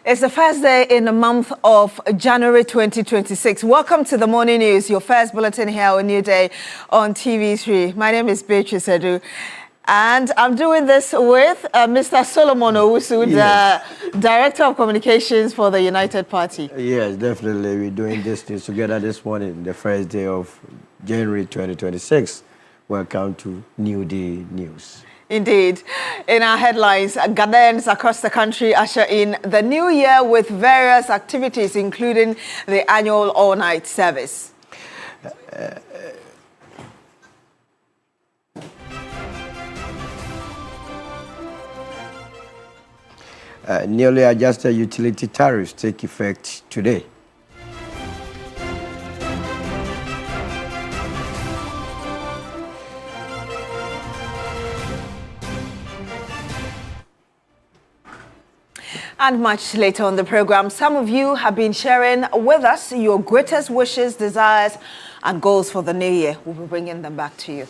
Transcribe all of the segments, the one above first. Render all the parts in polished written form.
It's the first day in the month of January 2026. Welcome to the Morning News, your first bulletin here on New Day on TV3. My name is Beatrice Edu, and I'm doing this with Mr. Solomon Owusu, the Director of Communications for the United Party. Yes, definitely. We're doing this news together this morning, the first day of January 2026. Welcome to New Day News. Indeed. In our headlines, Ghanaians across the country usher in the new year with various activities, including the annual all-night service. Newly adjusted utility tariffs take effect today. And much later on the program, some of you have been sharing with us your greatest wishes, desires, and goals for the new year. We'll be bringing them back to you.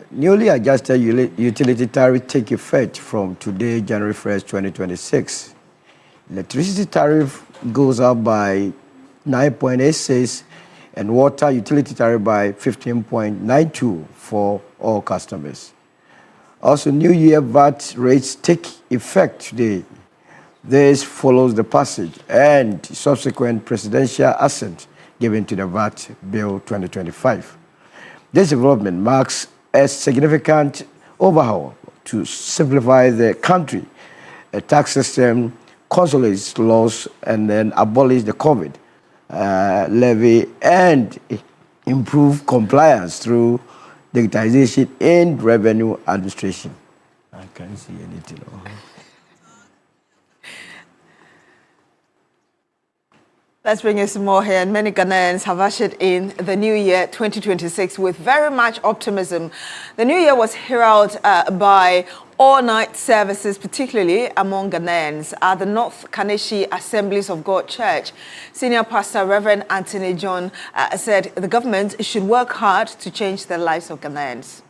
Newly adjusted utility tariff take effect from today, January 1st, 2026. Electricity tariff goes up by 9.86 and water utility tariff by 15.92 for all customers. Also, New Year VAT rates take effect today. This follows the passage and subsequent presidential assent given to the VAT Bill 2025. This development marks a significant overhaul to simplify the country, a tax system, consolidates laws, and then abolish the COVID levy and improve compliance through digitization in revenue administration. I can't see anything. Let's bring you some more here. And many Ghanaians have ushered in the new year 2026 with very much optimism. The new year was heralded by all-night services, particularly among Ghanaians at the North Kaneshie Assemblies of God Church. Senior Pastor Reverend Anthony John said the government should work hard to change the lives of Ghanaians.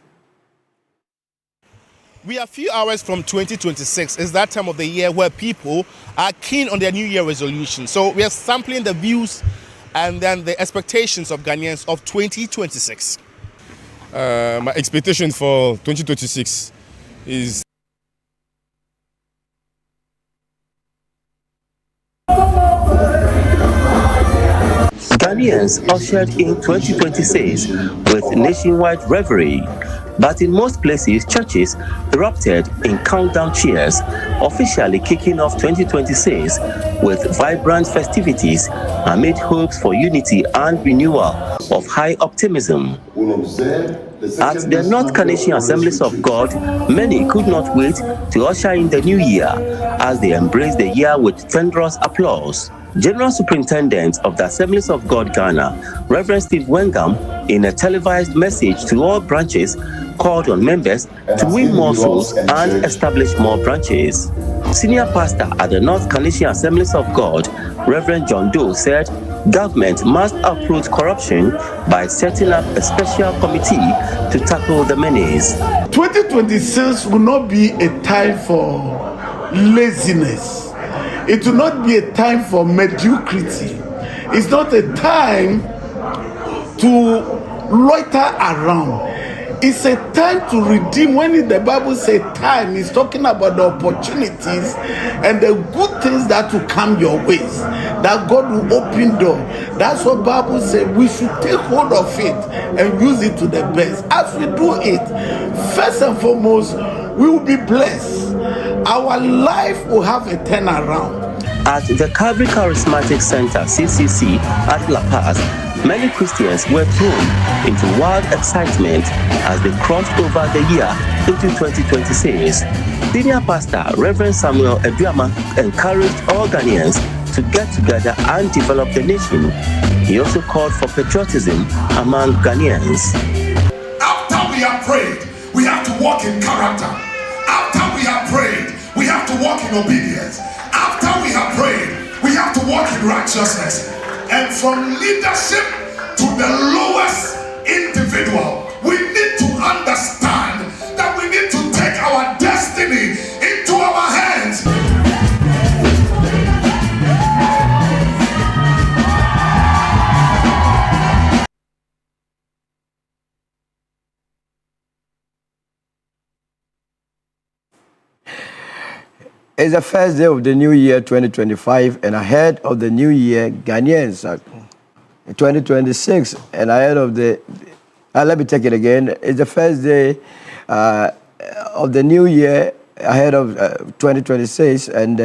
We are a few hours from 2026. It's that time of the year where people are keen on their New Year resolution. So we are sampling the views and then the expectations of Ghanaians of 2026. My expectation for 2026 is Ghanaians ushered in 2026 with nationwide revelry. But in most places, churches erupted in countdown cheers, officially kicking off 2026 with vibrant festivities amid hopes for unity and renewal of high optimism. At the North Kaneshie Assemblies of God, many could not wait to usher in the new year as they embraced the year with thunderous applause. General Superintendent of the Assemblies of God Ghana, Reverend Steve Wengam, in a televised message to all branches, called on members to win more souls and establish more branches. Senior Pastor at the North Kaneshie Assemblies of God, Reverend John Doe, said government must uproot corruption by setting up a special committee to tackle the menace. 2026 will not be a time for laziness. It will not be a time for mediocrity. It's not a time to loiter around. It's a time to redeem. When the Bible says time, it's talking about the opportunities and the good things that will come your ways, that God will open door. That's what Bible says. We should take hold of it and use it to the best. As we do it, first and foremost, we will be blessed. Our life will have a turnaround. At the Calvary Charismatic Center, CCC, at La Paz, many Christians were thrown into wild excitement as they crossed over the year into 2026. Senior Pastor Reverend Samuel Eduama encouraged all Ghanaians to get together and develop the nation. He also called for patriotism among Ghanaians. After we have prayed, we have to walk in character. After we have prayed, we have to walk in obedience. After we have prayed, we have to walk in righteousness. And from leadership to the lowest individual. We need to understand that we need to take our destiny into our hands. It's the first day of the new year 2025, and ahead of the new year, Ghanaians are 2026, and ahead of the, let me take it again. It's the first day of the new year, ahead of 2026, and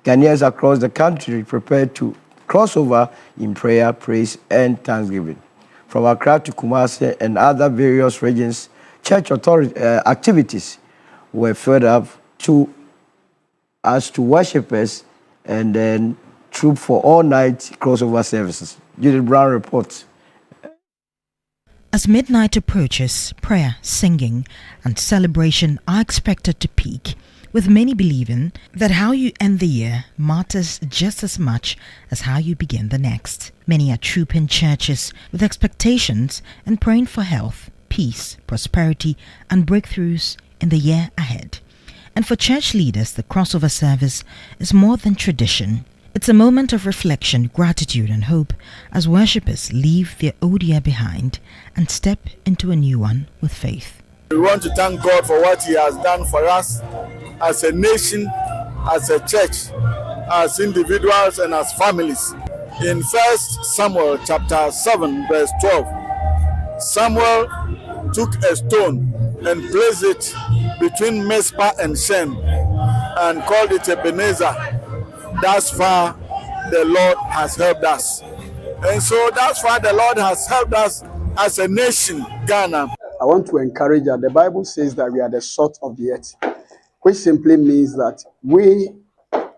Ghanaians across the country prepared to cross over in prayer, praise, and thanksgiving. From Accra to Kumasi and other various regions, church authority activities were fed up to worshippers and then troop for all-night crossover services. Judith Brown reports. As midnight approaches, prayer, singing, and celebration are expected to peak, with many believing that how you end the year matters just as much as how you begin the next. Many are trooping churches with expectations and praying for health, peace, prosperity, and breakthroughs in the year ahead. And for church leaders, the crossover service is more than tradition. It's a moment of reflection, gratitude, and hope as worshippers leave their old year behind and step into a new one with faith. We want to thank God for what He has done for us as a nation, as a church, as individuals, and as families. In 1 Samuel chapter 7, verse 12, Samuel took a stone and placed it between Mizpah and Shem and called it Ebenezer. Thus far, the Lord has helped us. And so that's why the Lord has helped us as a nation, Ghana. I want to encourage that the Bible says that we are the salt of the earth, which simply means that we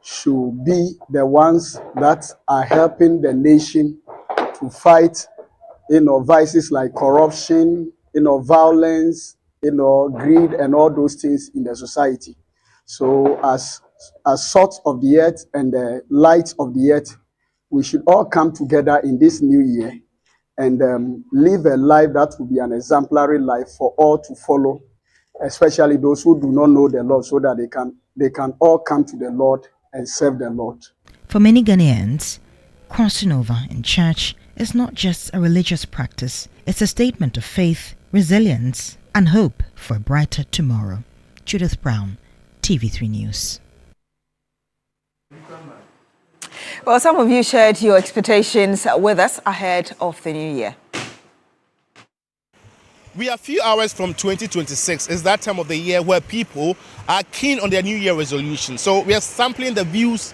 should be the ones that are helping the nation to fight, vices like corruption, violence, greed, and all those things in the society. So as salt of the earth and the light of the earth, we should all come together in this new year and live a life that will be an exemplary life for all to follow, especially those who do not know the Lord, so that they can all come to the Lord and serve the Lord. For many Ghanaians, crossing over in church is not just a religious practice, it's a statement of faith, resilience, and hope for a brighter tomorrow. Judith Brown, TV3 News. Well, some of you shared your expectations with us ahead of the new year. We are a few hours from 2026. It's that time of the year where people are keen on their New Year resolution. So we are sampling the views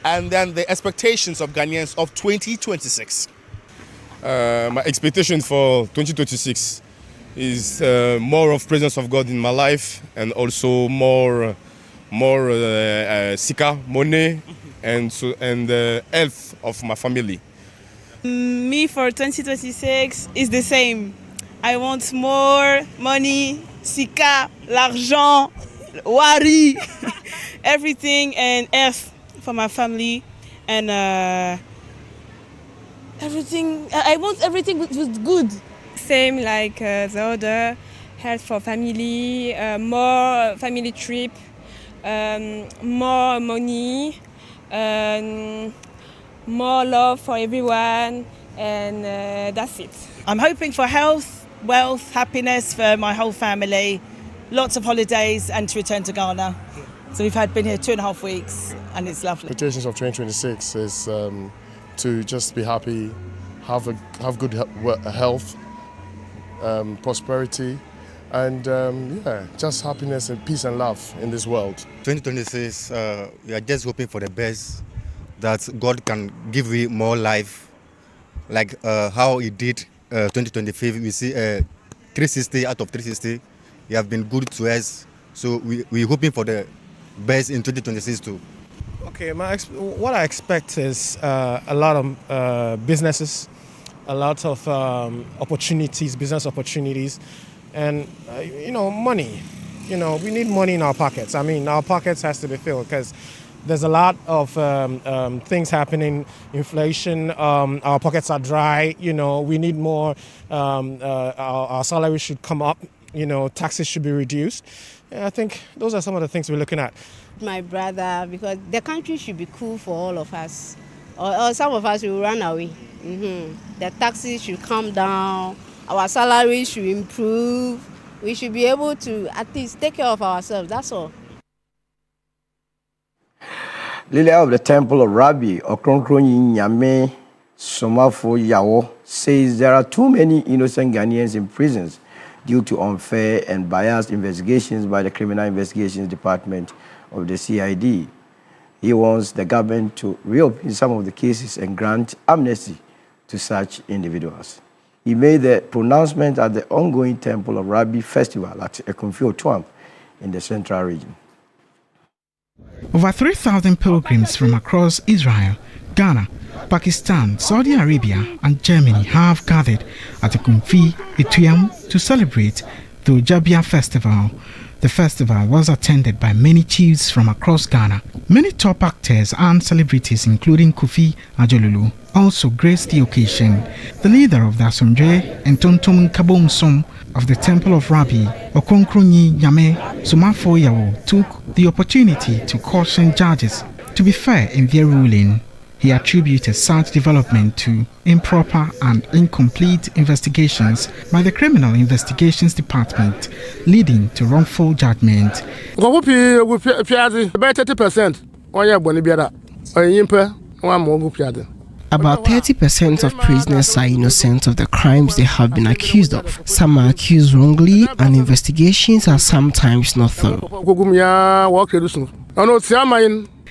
and then the expectations of Ghanaians of 2026. My expectation for 2026 is more of presence of God in my life, and also more sika, money, and health of my family. Me for 2026 is the same. I want more money, sika, l'argent, wari, everything, and health for my family, and everything. I want everything with good. Same like the other, health for family, more family trip, more money, more love for everyone, and that's it. I'm hoping for health, wealth, happiness for my whole family, lots of holidays, and to return to Ghana. So we've been here 2.5 weeks, and it's lovely. Expectations of 2026 is to just be happy, have good health, prosperity, and just happiness and peace and love in this world. 2026, we are just hoping for the best, that God can give you more life, like how He did 2025. We see 360 out of 360. He have been good to us, so we're hoping for the best in 2026 too. Okay, what I expect is a lot of businesses, a lot of opportunities, business opportunities, and money. We need money in our pockets. I mean, our pockets has to be filled, because There's a lot of things happening, inflation, our pockets are dry, we need more, our salary should come up, taxes should be reduced. I think those are some of the things we're looking at. My brother, because the country should be cool for all of us, or some of us will run away. The taxes should come down, our salaries should improve, we should be able to at least take care of ourselves, that's all. Leader of the Temple of Rabbi Okronkronyi Nyame Somafo Yawo says there are too many innocent Ghanaians in prisons due to unfair and biased investigations by the Criminal Investigations Department of the CID. He wants the government to reopen some of the cases and grant amnesty to such individuals. He made the pronouncement at the ongoing Temple of Rabbi Festival at Ekumfi-Otuam in the Central Region. Over 3,000 pilgrims from across Israel, Ghana, Pakistan, Saudi Arabia and Germany have gathered at Ekumfi-Otuam to celebrate the Ojabia Festival. The festival was attended by many chiefs from across Ghana. Many top actors and celebrities including Kofi Ajolulu also graced the occasion. The leader of the Asomdwe and Tontom Kabomsom of the Temple of Rabbi Okronkronyi Nyame Somafo Yawo took the opportunity to caution judges to be fair in their ruling. He attributed such development to improper and incomplete investigations by the Criminal Investigations Department, leading to wrongful judgment. About 30% of prisoners are innocent of the crimes they have been accused of. Some are accused wrongly, and investigations are sometimes not thorough.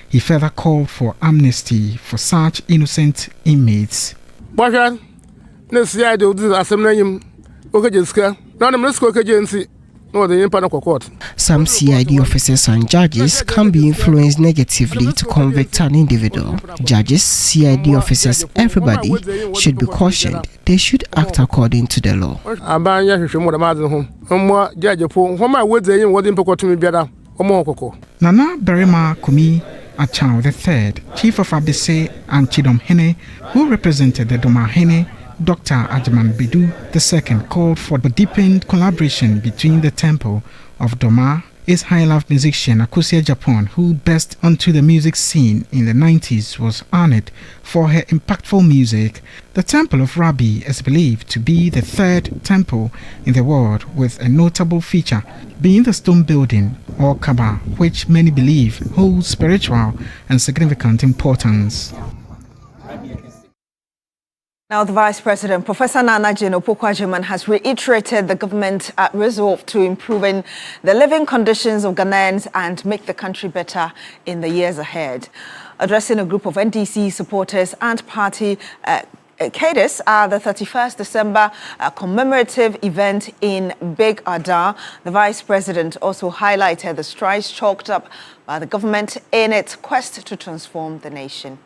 He further called for amnesty for such innocent inmates. Some CID officers and judges can be influenced negatively to convict an individual. Judges, CID officers, everybody should be cautioned. They should act according to the law. Nana Berima Kumi Achao III, Chief of Abese and Chidom Hene, who represented the Doma Hene, Dr. Ajaman Bidu II, called for the deepened collaboration between the Temple of Doma. His high-life musician Akusia Japan, who burst onto the music scene in the 90s, was honored for her impactful music. The Temple of Rabbi is believed to be the third temple in the world, with a notable feature being the stone building, or Kaaba, which many believe holds spiritual and significant importance. Now, the Vice President, Professor Nana Jane Opoku-Agyeman, has reiterated the government's resolve to improving the living conditions of Ghanaians and make the country better in the years ahead. Addressing a group of NDC supporters and party cadres at the 31st December commemorative event in Big Ada, the Vice President also highlighted the strides chalked up by the government in its quest to transform the nation.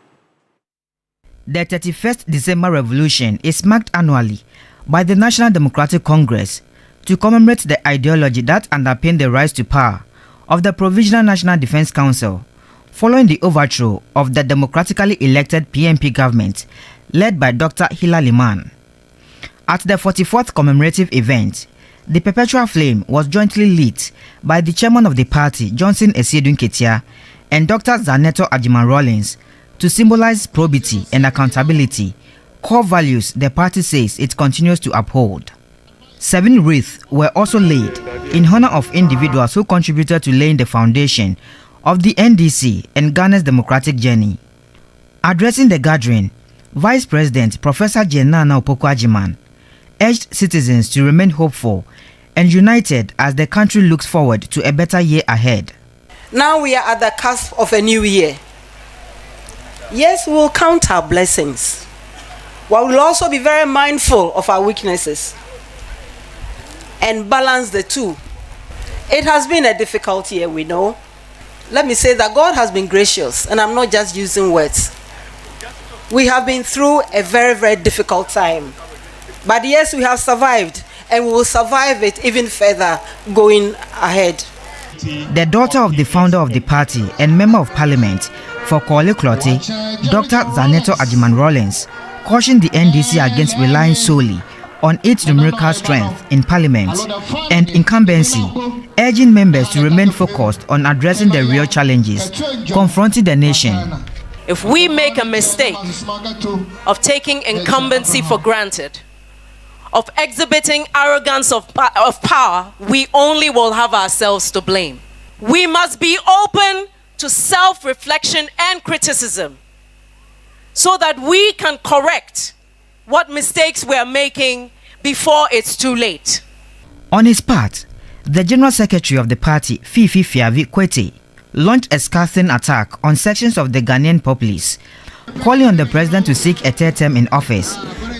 The 31st December Revolution is marked annually by the National Democratic Congress to commemorate the ideology that underpinned the rise to power of the Provisional National Defense Council following the overthrow of the democratically elected PNP government led by Dr. Hila Liman. At the 44th commemorative event, the perpetual flame was jointly lit by the chairman of the party, Johnson Esiedun Ketia, and Dr. Zaneto Agyeman Rawlings, to symbolize probity and accountability, core values the party says it continues to uphold. 7 wreaths were also laid in honor of individuals who contributed to laying the foundation of the NDC and Ghana's democratic journey. Addressing the gathering, Vice President Professor Nana Opoku-Agyeman urged citizens to remain hopeful and united as the country looks forward to a better year ahead. Now we are at the cusp of a new year. Yes, we will count our blessings, but we'll also be very mindful of our weaknesses and balance the two. It has been a difficult year, we know. Let me say that God has been gracious, and I'm not just using words. We have been through a very, very difficult time. But yes, we have survived, and we will survive it even further going ahead. The daughter of the founder of the party and member of parliament for Korle Klottey, Dr. Zaneto Agyemang Rawlings, cautioned the NDC against relying solely on its numerical strength in parliament and incumbency, urging members to remain focused on addressing the real challenges confronting the nation. If we make a mistake of taking incumbency for granted, of exhibiting arrogance of power, we only will have ourselves to blame. We must be open to self-reflection and criticism so that we can correct what mistakes we are making before it's too late. On his part, the General Secretary of the party, Fifi Fiavi Kwete, launched a scathing attack on sections of the Ghanaian populace, calling on the president to seek a third term in office,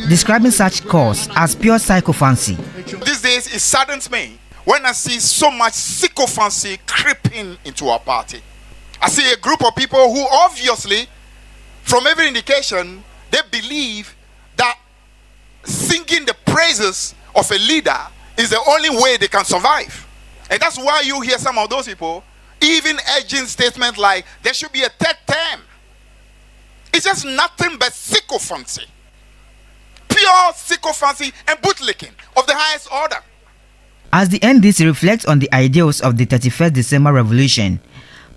describing such cause as pure sycophancy. These days, it saddens me when I see so much sycophancy creeping into our party. I see a group of people who obviously, from every indication, they believe that singing the praises of a leader is the only way they can survive. And that's why you hear some of those people even urging statements like there should be a third term. It's just nothing but sycophancy. Pure sycophancy and bootlicking of the highest order. As the NDC reflects on the ideals of the 31st December Revolution,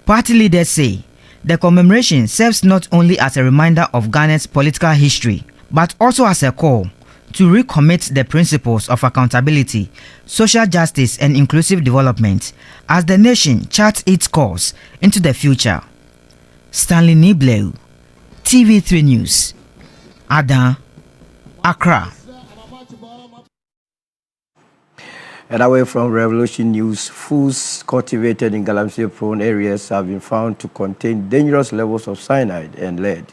party leaders say the commemoration serves not only as a reminder of Ghana's political history, but also as a call to recommit the principles of accountability, social justice and inclusive development as the nation charts its course into the future. Stanley Nibleu, TV3 News, Adan, Accra. And away from Revolution News, foods cultivated in galamsey-prone areas have been found to contain dangerous levels of cyanide and lead.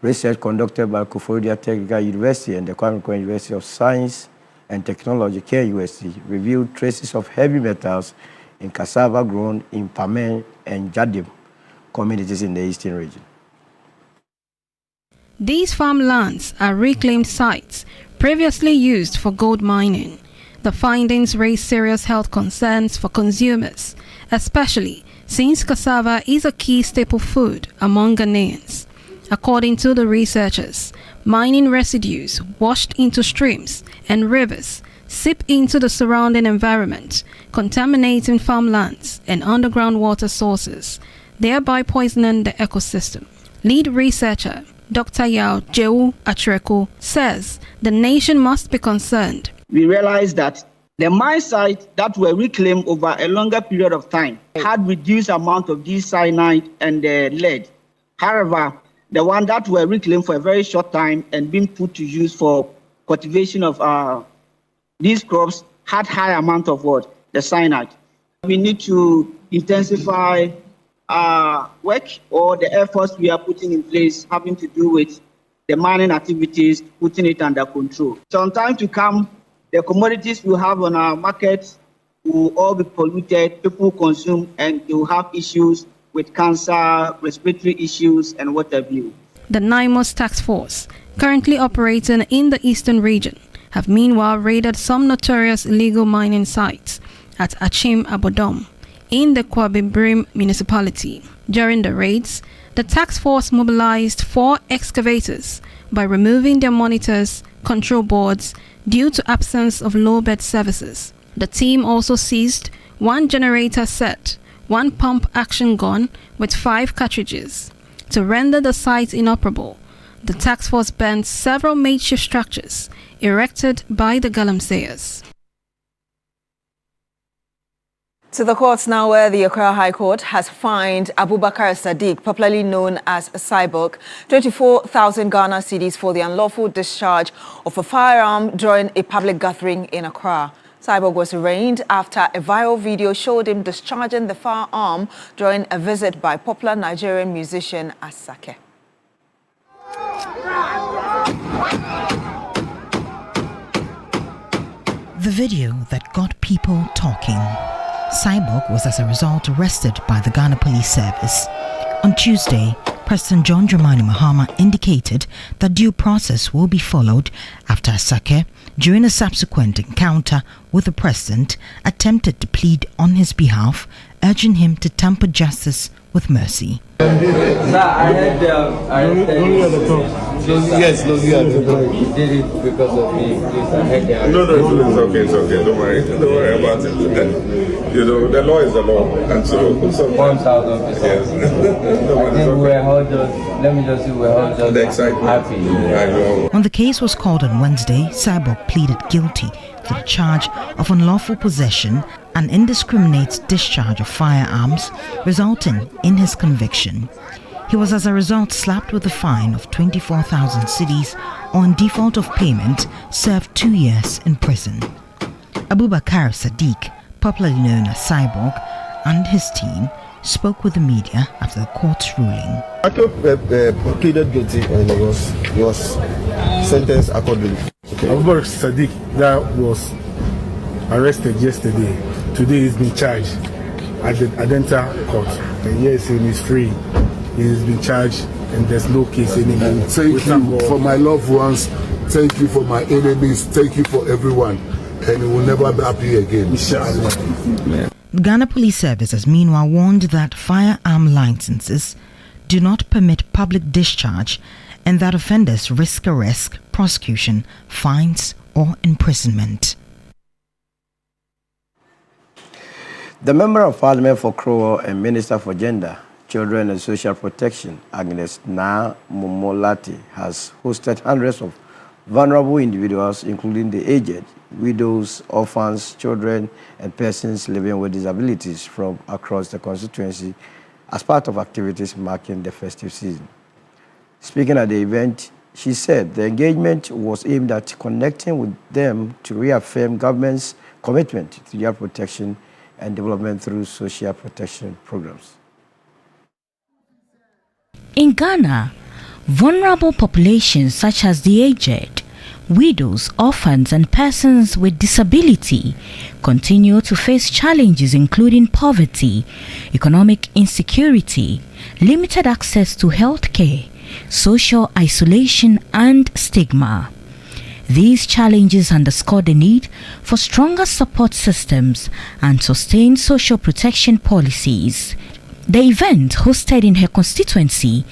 Research conducted by Koforidua Technical University and the Kwame Nkrumah University of Science and Technology, KUST, revealed traces of heavy metals in cassava grown in Pamen and Jadim communities in the eastern region. These farmlands are reclaimed sites previously used for gold mining. The findings raise serious health concerns for consumers, especially since cassava is a key staple food among Ghanaians. According to the researchers, mining residues washed into streams and rivers seep into the surrounding environment, contaminating farmlands and underground water sources, thereby poisoning the ecosystem. Lead researcher Dr. Yao Jewu Atreko says the nation must be concerned. We realized that the mine sites that were reclaimed over a longer period of time had reduced amount of this cyanide and lead. However, the ones that were reclaimed for a very short time and being put to use for cultivation of these crops had high amount of what? The cyanide. We need to intensify work or the efforts we are putting in place having to do with the mining activities, putting it under control. Some time to come, the commodities we have on our markets will all be polluted, people consume, and they will have issues with cancer, respiratory issues, and what have you. The NIMOS task force, currently operating in the eastern region, have meanwhile raided some notorious illegal mining sites at Achim Abodom in the Kwabe Brim municipality. During the raids, the task force mobilized 4 excavators by removing their monitors, control boards, due to absence of low-bed services. The team also seized 1 generator set, 1 pump action gun with 5 cartridges. To render the site inoperable, the task force burned several makeshift structures erected by the galamseyers. To the courts now, where the Accra High Court has fined Abubakar Sadiq, popularly known as Cyborg, 24,000 Ghana cedis for the unlawful discharge of a firearm during a public gathering in Accra. Cyborg was arraigned after a viral video showed him discharging the firearm during a visit by popular Nigerian musician Asake. The video that got people talking. Cyborg was as a result arrested by the Ghana Police Service. On Tuesday, President John Dramani Mahama indicated that due process will be followed after Asake, during a subsequent encounter with the president, attempted to plead on his behalf urging him to temper justice with mercy. Sir, I heard Yes, no, yeah. He did it because of me. Please, I heard No, it's okay. Don't worry about it. You know, the law is the law, and so Points out of it. Yes. I think we're all just, let me just say, we're all just happy. When the case was called on Wednesday, Cyborg pleaded guilty to the charge of unlawful possession and indiscriminate discharge of firearms, resulting in his conviction. He was as a result slapped with a fine of 24,000 cedis or in default of payment served 2 years in prison. Abubakar Sadiq, popularly known as Cyborg, and his team spoke with the media after the court's ruling. Ato pleaded guilty and he was sentenced accordingly. Abubakar Sadiq, that was arrested yesterday. Today he's been charged at the Adenta court. And yes, he is free. He has been charged and there's no case anymore. Thank you for my loved ones. Thank you for my enemies. Thank you for everyone. And it will never be happy again. The Ghana Police Service has meanwhile warned that firearm licenses do not permit public discharge and that offenders risk arrest, prosecution, fines, or imprisonment. The Member of Parliament for Krowo and Minister for Gender, Children and Social Protection, Agnes Na Momolati, has hosted hundreds of vulnerable individuals, including the aged, widows, orphans, children, and persons living with disabilities from across the constituency as part of activities marking the festive season. Speaking at the event, she said the engagement was aimed at connecting with them to reaffirm government's commitment to their protection and development through social protection programs. In Ghana, vulnerable populations such as the aged, widows, orphans, and persons with disability continue to face challenges including poverty, economic insecurity, limited access to health care, social isolation, and stigma. These challenges underscore the need for stronger support systems and sustained social protection policies. The event, hosted in her constituency,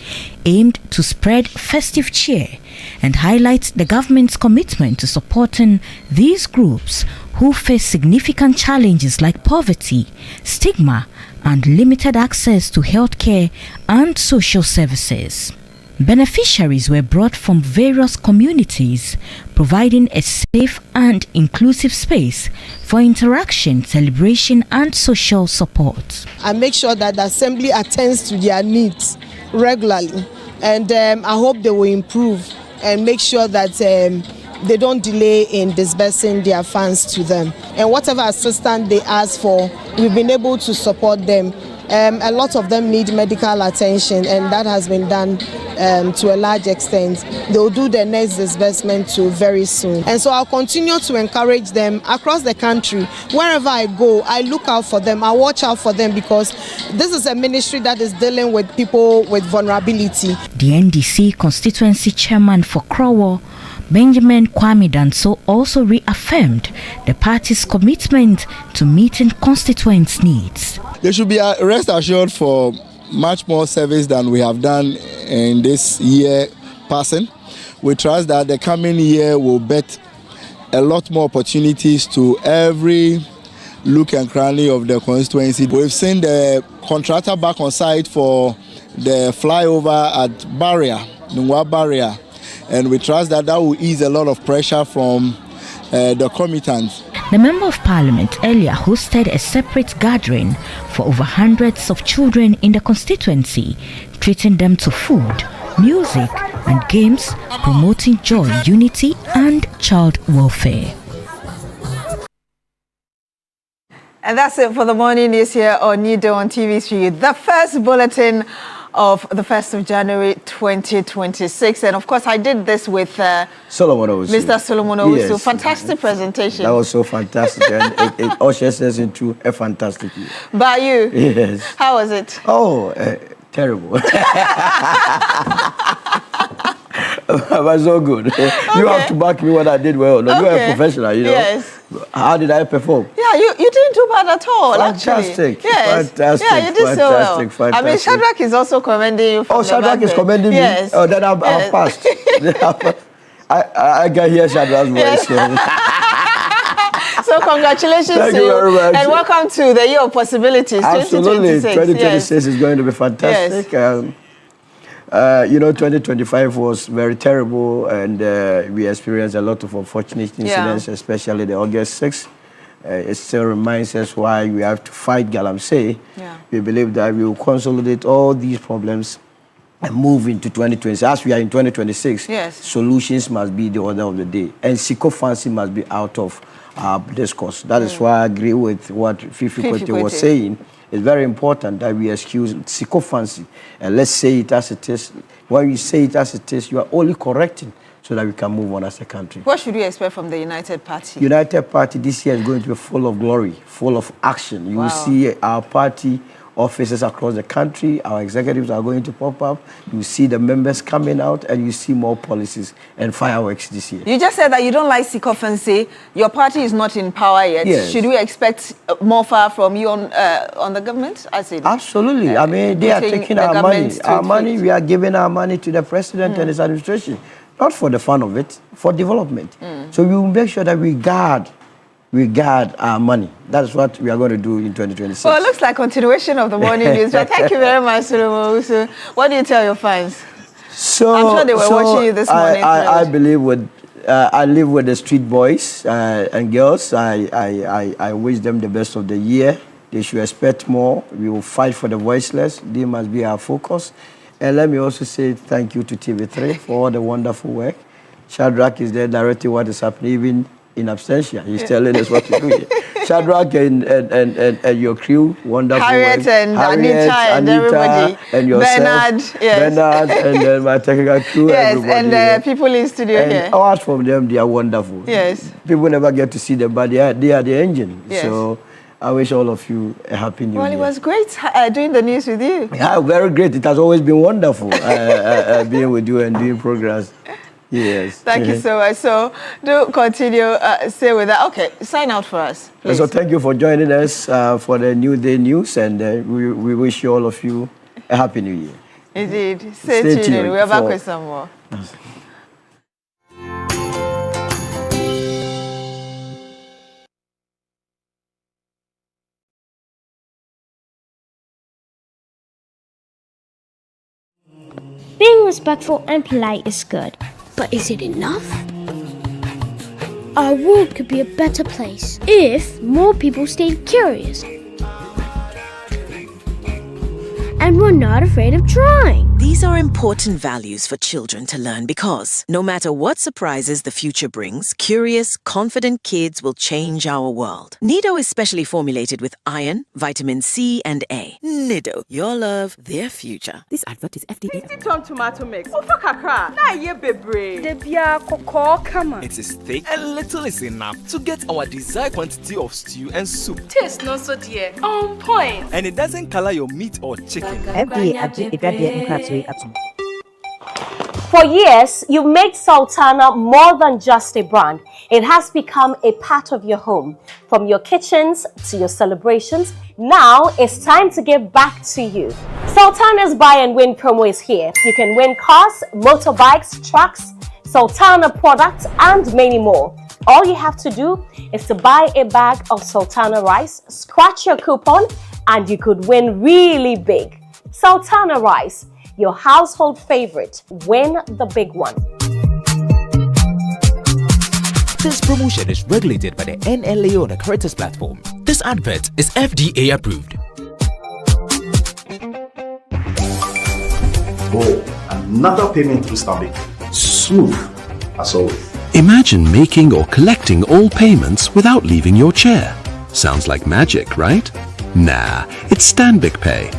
aimed to spread festive cheer and highlight the government's commitment to supporting these groups who face significant challenges like poverty, stigma, and limited access to healthcare and social services. Beneficiaries were brought from various communities, providing a safe and inclusive space for interaction, celebration, and social support. I make sure that the assembly attends to their needs regularly, and I hope they will improve and make sure that they don't delay in disbursing their funds to them. And whatever assistance they ask for, we've been able to support them. A lot of them need medical attention, and that has been done to a large extent. They'll do their next disbursement too very soon. And so I'll continue to encourage them across the country. Wherever I go, I look out for them, I watch out for them, because this is a ministry that is dealing with people with vulnerability. The NDC constituency chairman for Krowo, Benjamin Kwame Danso, also reaffirmed the party's commitment to meeting constituents' needs. They should be rest assured for much more service than we have done in this year passing. We trust that the coming year will bet a lot more opportunities to every look and cranny of the constituency. We've seen the contractor back on site for the flyover at Barrier, Nungwa Barrier, and we trust that that will ease a lot of pressure from the commitants. The Member of Parliament earlier hosted a separate gathering for over hundreds of children in the constituency, treating them to food, music, and games, promoting joy, unity, and child welfare. And that's it for the morning news here on New Dawn TV3, the first bulletin of the 1st of January 2026. And of course, I did this with Solomon Owusu. Mr. Solomon Owusu. Yes. Fantastic presentation. That was so fantastic. And it ushers us into a fantastic year. By you? Yes. How was it? Oh, terrible. It was so good. Okay. You have to back me when I did well. No, okay. You are a professional, you know. Yes. How did I perform? Yeah, you didn't do bad at all, Fantastic. actually. Yes. Fantastic. Yeah, you did so well. Fantastic. I mean, Shadrach is also commending you. Oh, Shadrach is commending me? Yes. Oh, then I'll pass. I can hear Shadrach's voice. So congratulations Thank to you very much. And welcome to the year of possibilities, Absolutely. 2026. 2026 is going to be fantastic. Yes. 2025 was very terrible, and we experienced a lot of unfortunate incidents, especially the August 6th. It still reminds us why we have to fight Galamsey. Yeah. We believe that we will consolidate all these problems and move into 2026. As we are in 2026, solutions must be the order of the day, and sycophancy must be out of our discourse. That is why I agree with what Fifi Kwete was saying. It's very important that we excuse sycophancy, and let's say it as it is. When you say it as it is, you are only correcting so that we can move on as a country. What should we expect from the United Party? United Party this year is going to be full of glory, full of action. You will see our party offices across the country. Our executives are going to pop up. You see the members coming out, and you see more policies and fireworks this year. You just said that you don't like sycophancy. Your party is not in power yet. Yes. Should we expect more fire from you on the government? Absolutely. I mean, they are taking our money. Our money, we are giving our money to the president and his administration. Not for the fun of it, for development. So we will make sure that we guard our money. That's what we are going to do in 2026. Well, it looks like continuation of the morning news. But thank you very much, Solomon Owusu. What do you tell your fans? So I'm sure they were watching you this morning. I believe I live with the street boys and girls. I wish them the best of the year. They should expect more. We will fight for the voiceless. They must be our focus. And let me also say thank you to TV3 for all the wonderful work. Shadrach is there directing what is happening, even in absentia. He's telling us what to do here. Shadrach and your crew, wonderful Harriet work. And Anita and everybody. And yourself. Bernard, and then my technical crew, everybody. And the people in studio and here. Apart from them, they are wonderful. Yes. People never get to see them, but they are the engine. Yes. So I wish all of you a happy new year. Well, it was great doing the news with you. Yeah, very great. It has always been wonderful being with you and doing programs. Yes. Thank you so much. So do continue, stay with that. Okay, sign out for us, please. So thank you for joining us for the New Day News, and we wish all of you a happy new year. Indeed. Stay tuned. We're back with some more. Being respectful and polite is good, but is it enough? Our world could be a better place if more people stayed curious and were not afraid of trying. These are important values for children to learn because no matter what surprises the future brings, curious, confident kids will change our world. Nido is specially formulated with iron, vitamin C, and A. Nido, your love, their future. This advert is FDA. Tom tomato mix. Ofa kakra. Na ye bebre. Debia koko kama. It is thick and little is enough to get our desired quantity of stew and soup. Taste no so dear. On point. And it doesn't color your meat or chicken. For years, you made Sultana more than just a brand. It has become a part of your home. From your kitchens to your celebrations, now it's time to give back to you. Sultana's Buy and Win promo is here. You can win cars, motorbikes, trucks, Sultana products, and many more. All you have to do is to buy a bag of Sultana rice, scratch your coupon, and you could win really big. Sultana rice, your household favorite. Win the big one. This promotion is regulated by the NLA on the Caritas platform. This advert is FDA approved. Oh, another payment through Stanbic. Smooth as always. Imagine making or collecting all payments without leaving your chair. Sounds like magic, right? Nah, it's Stanbic Pay.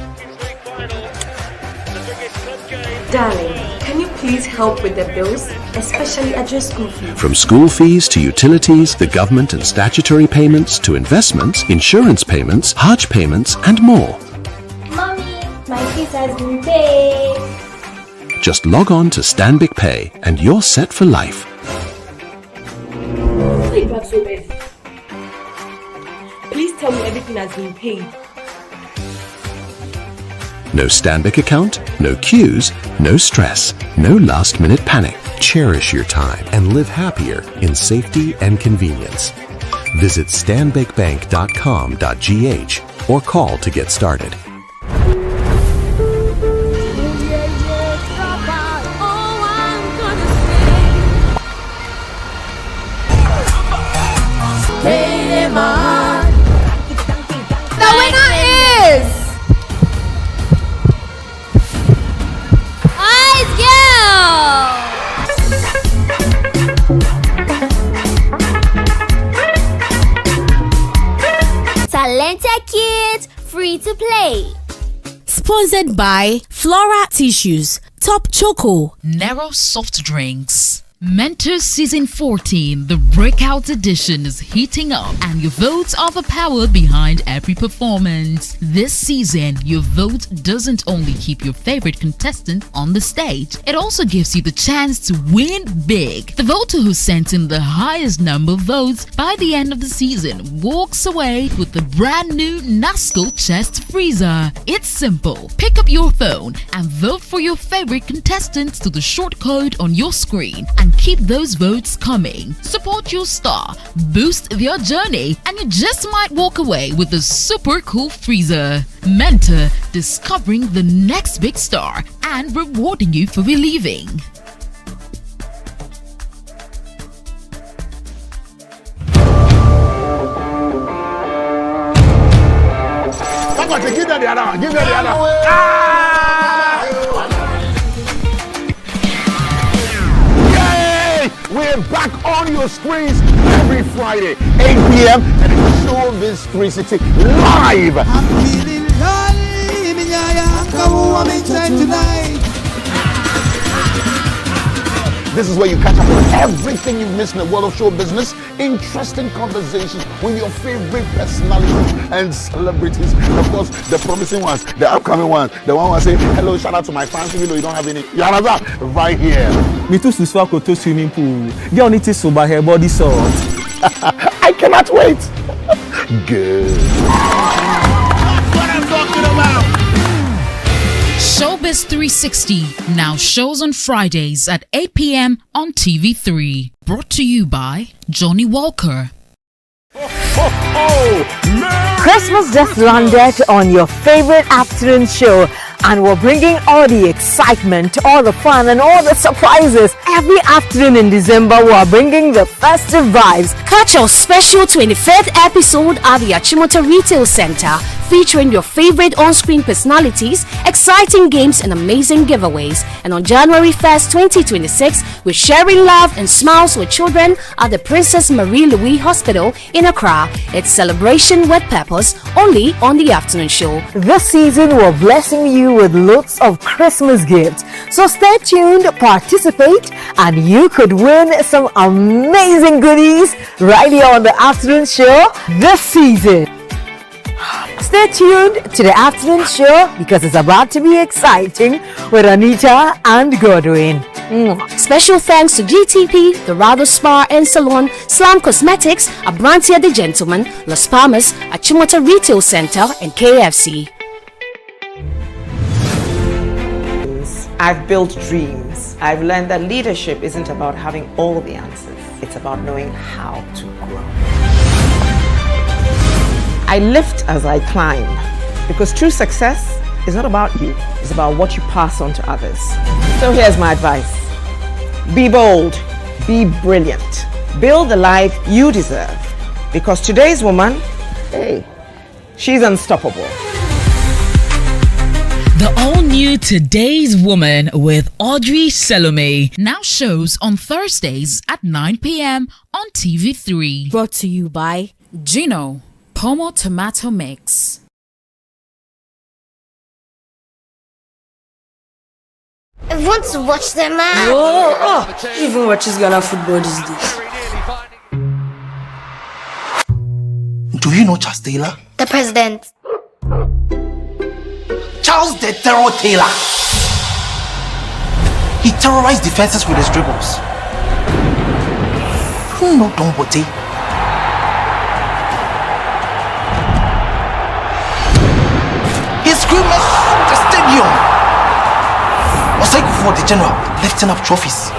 Darling, can you please help with the bills, especially address school fees? From school fees to utilities, the government and statutory payments to investments, insurance payments, Hajj payments, and more. Mommy, my fees has been paid. Just log on to Stanbic Pay and you're set for life. Please tell me everything has been paid. No Stanbic account, no queues, no stress, no last-minute panic. Cherish your time and live happier in safety and convenience. Visit stanbicbank.com.gh or call to get started. The winner is Ice Girl! Talented kids, free to play. Sponsored by Flora Tissues, Top Choco, Narrow Soft Drinks. Mentor Season 14, the breakout edition, is heating up, and your votes are the power behind every performance. This season, your vote doesn't only keep your favorite contestant on the stage, it also gives you the chance to win big. The voter who sent in the highest number of votes by the end of the season walks away with the brand new Nasco chest freezer. It's simple. Pick up your phone and vote for your favorite contestants to the short code on your screen, and keep those votes coming. Support your star, boost their journey, and you just might walk away with a super cool freezer. Mentor, discovering the next big star and rewarding you for believing. Give them the other. Give them the other. We're back on your screens every Friday, 8 p.m. and it's Showbiz 360 live. I'm feeling tonight. This is where you catch up on everything you've missed in the world of show business, interesting conversations with your favorite personalities and celebrities. Of course, the promising ones, the upcoming ones, the one who say, hello, shout out to my fans, even though you don't have any. Yanaza, right here. Me too, Suswako to swimming pool. Girl, need to sober her body salt. I cannot wait. Good. That's what I'm talking about. Showbiz 360 now shows on Fridays at 8 p.m. on TV3. Brought to you by Johnny Walker. Christmas just landed on your favorite afternoon show, and we're bringing all the excitement, all the fun, and all the surprises. Every afternoon in December, we're bringing the festive vibes. Catch our special 25th episode at the Achimota Retail Center, featuring your favorite on-screen personalities, exciting games, and amazing giveaways. And on January 1st, 2026, we're sharing love and smiles with children at the Princess Marie Louise Hospital in Accra. It's celebration with purpose, only on the afternoon show. This season, we're blessing you with loads of Christmas gifts. So stay tuned, participate, and you could win some amazing goodies right here on the afternoon show this season. Stay tuned to the afternoon show because it's about to be exciting with Anita and Godwin. Special thanks to GTP, Dorado Spa and Salon, Slam Cosmetics, Abrantia the Gentleman, Las Palmas, Achimota Retail Center, and KFC. I've built dreams. I've learned that leadership isn't about having all the answers. It's about knowing how to grow. I lift as I climb, because true success is not about you. It's about what you pass on to others. So here's my advice. Be bold. Be brilliant. Build the life you deserve. Because today's woman, hey, she's unstoppable. The all-new Today's Woman with Audrey Salome now shows on Thursdays at 9 p.m. on TV3. Brought to you by Gino Pomo Tomato Mix. I want to watch the match. Whoa, even watches Ghana football these days. Do you know Charles Taylor? The president. Charles the Terror Taylor. He terrorized defenses with his dribbles. Who know Don Bote? Leon. Osei for the general, lifting up trophies.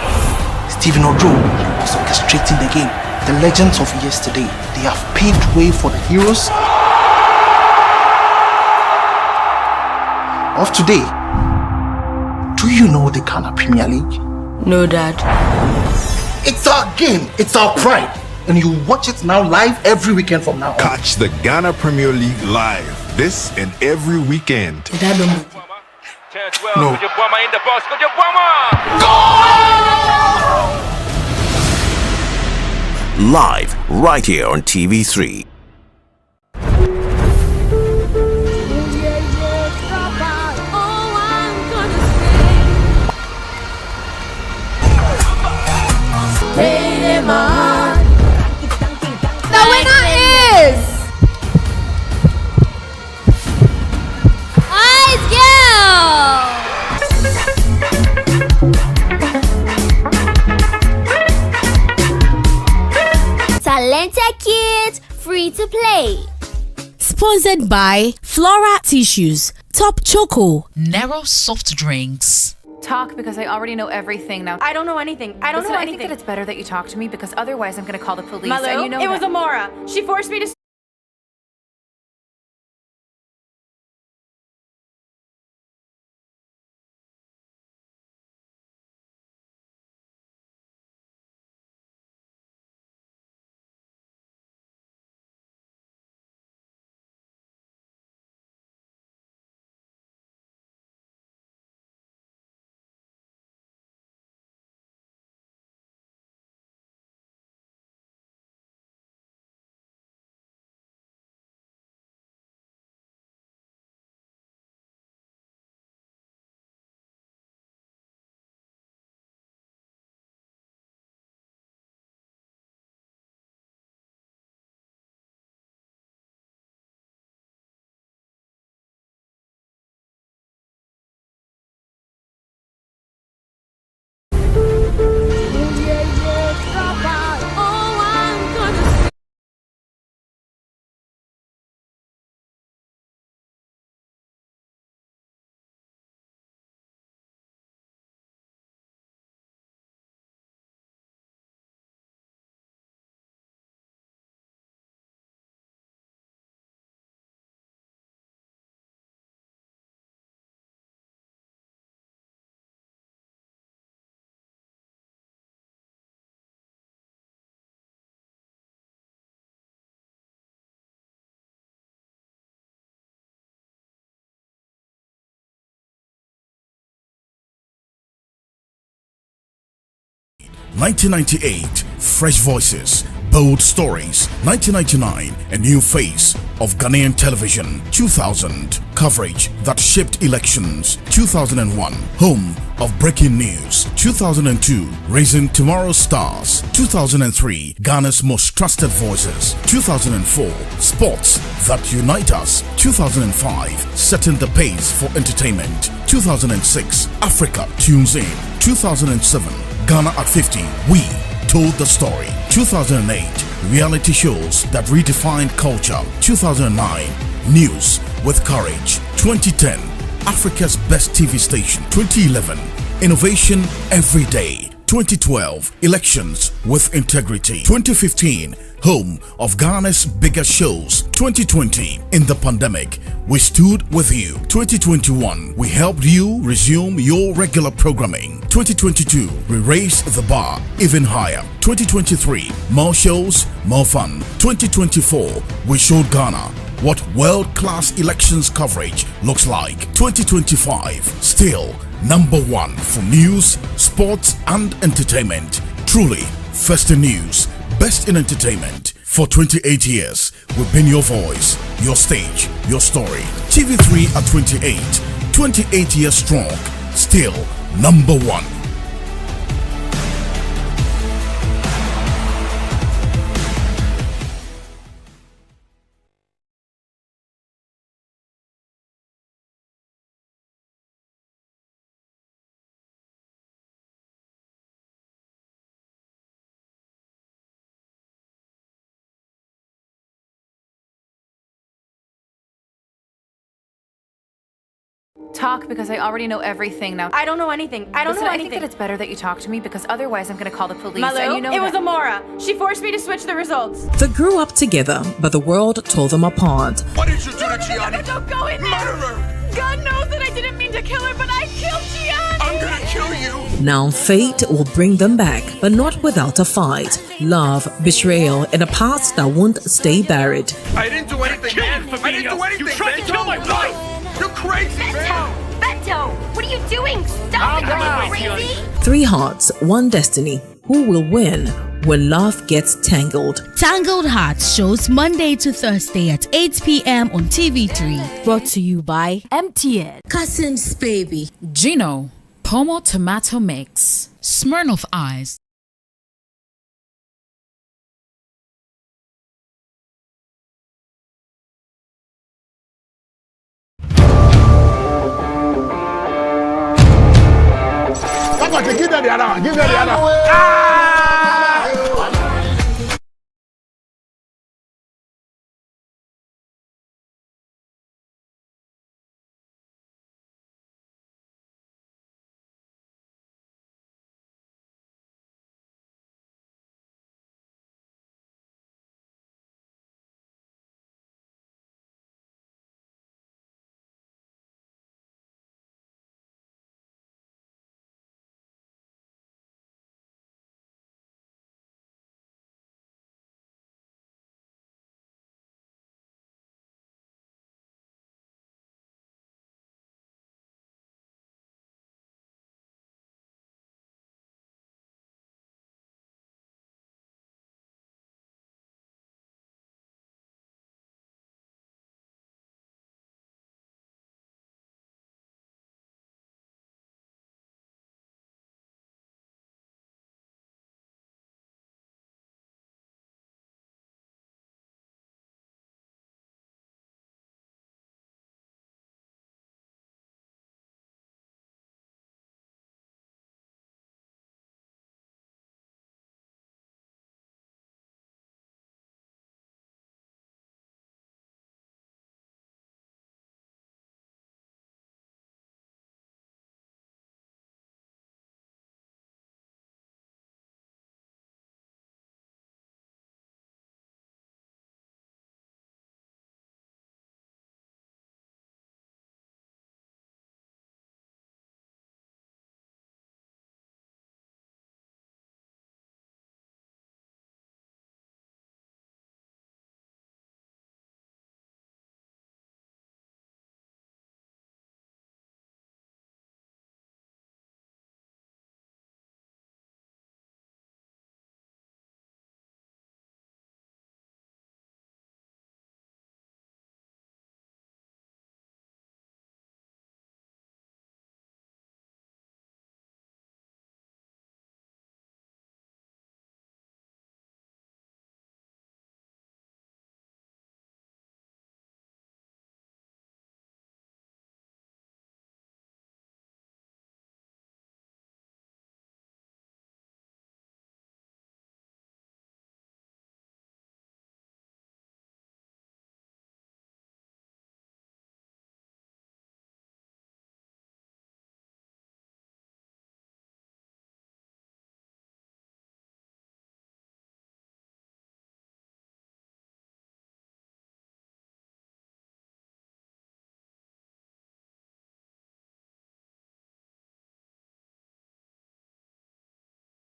Stephen Ojo was orchestrating the game. The legends of yesterday, they have paved way for the heroes of today. Do you know the Ghana Premier League? No, Dad. It's our game, it's our pride. And you watch it now live every weekend from now on. Catch the Ghana Premier League live this and every weekend. Dad, don't. No. Live right here on TV3. The winner is Ice Girl! Talented kids, free to play. Sponsored by Flora Tissues, Top Choco, Narrow soft drinks. Talk because I already know everything now. I don't know anything. I don't know I anything. think that it's better that you talk to me because otherwise I'm going to call the police. Malu, and you know it was that. Amora. She forced me to. (1998) Fresh Voices, Bold Stories. 1999 A New Face of Ghanaian Television. 2000 Coverage that shaped elections. 2001 Home of Breaking News. 2002 Raising Tomorrow's Stars. 2003 Ghana's Most Trusted Voices. 2004 Sports that Unite Us. 2005 Setting the Pace for Entertainment. 2006 Africa Tunes In. 2007 Ghana at 50, We Told the Story. 2008 Reality Shows that Redefined Culture. 2009 News with Courage. 2010 Africa's Best TV Station. 2011 Innovation Every Day. 2012 Elections with Integrity. 2015 Home of Ghana's Biggest Shows. 2020 In the Pandemic, we stood with you. 2021 We helped you resume your regular programming. 2022 We raised the bar even higher. 2023 More shows, more fun. 2024 We showed Ghana what world-class elections coverage looks like. 2025 Still #1 for news, sports and entertainment. Truly, first in news, best in entertainment. For 28 years, we've been your voice, your stage, your story. TV3 at 28 years strong, still #1. Talk because I already know everything now. I don't know anything. I don't Listen, know I anything. think that it's better that you talk to me because otherwise I'm going to call the police. Malu, and you know it was that. Amora. She forced me to switch the results. They grew up together, but the world tore them apart. What did you do to Gianni? Don't go in there. Murderer! God knows that I didn't mean to kill her, but I killed Gianni. I'm gonna kill you! Now fate will bring them back, but not without a fight. Love, betrayal, and a past that won't stay buried. I didn't do anything, man! I didn't do anything! You tried to kill my wife! You're crazy, man! Beto, what are you doing? Stop it! Are you crazy? 3 hearts, 1 destiny. Who will win when love gets tangled? Tangled Hearts shows Monday to Thursday at 8 p.m. on TV3. Brought to you by MTN. Cousin's Baby. Gino. Pomo Tomato Mix. Smirnoff Ice. Give them the other one. Give them the other one.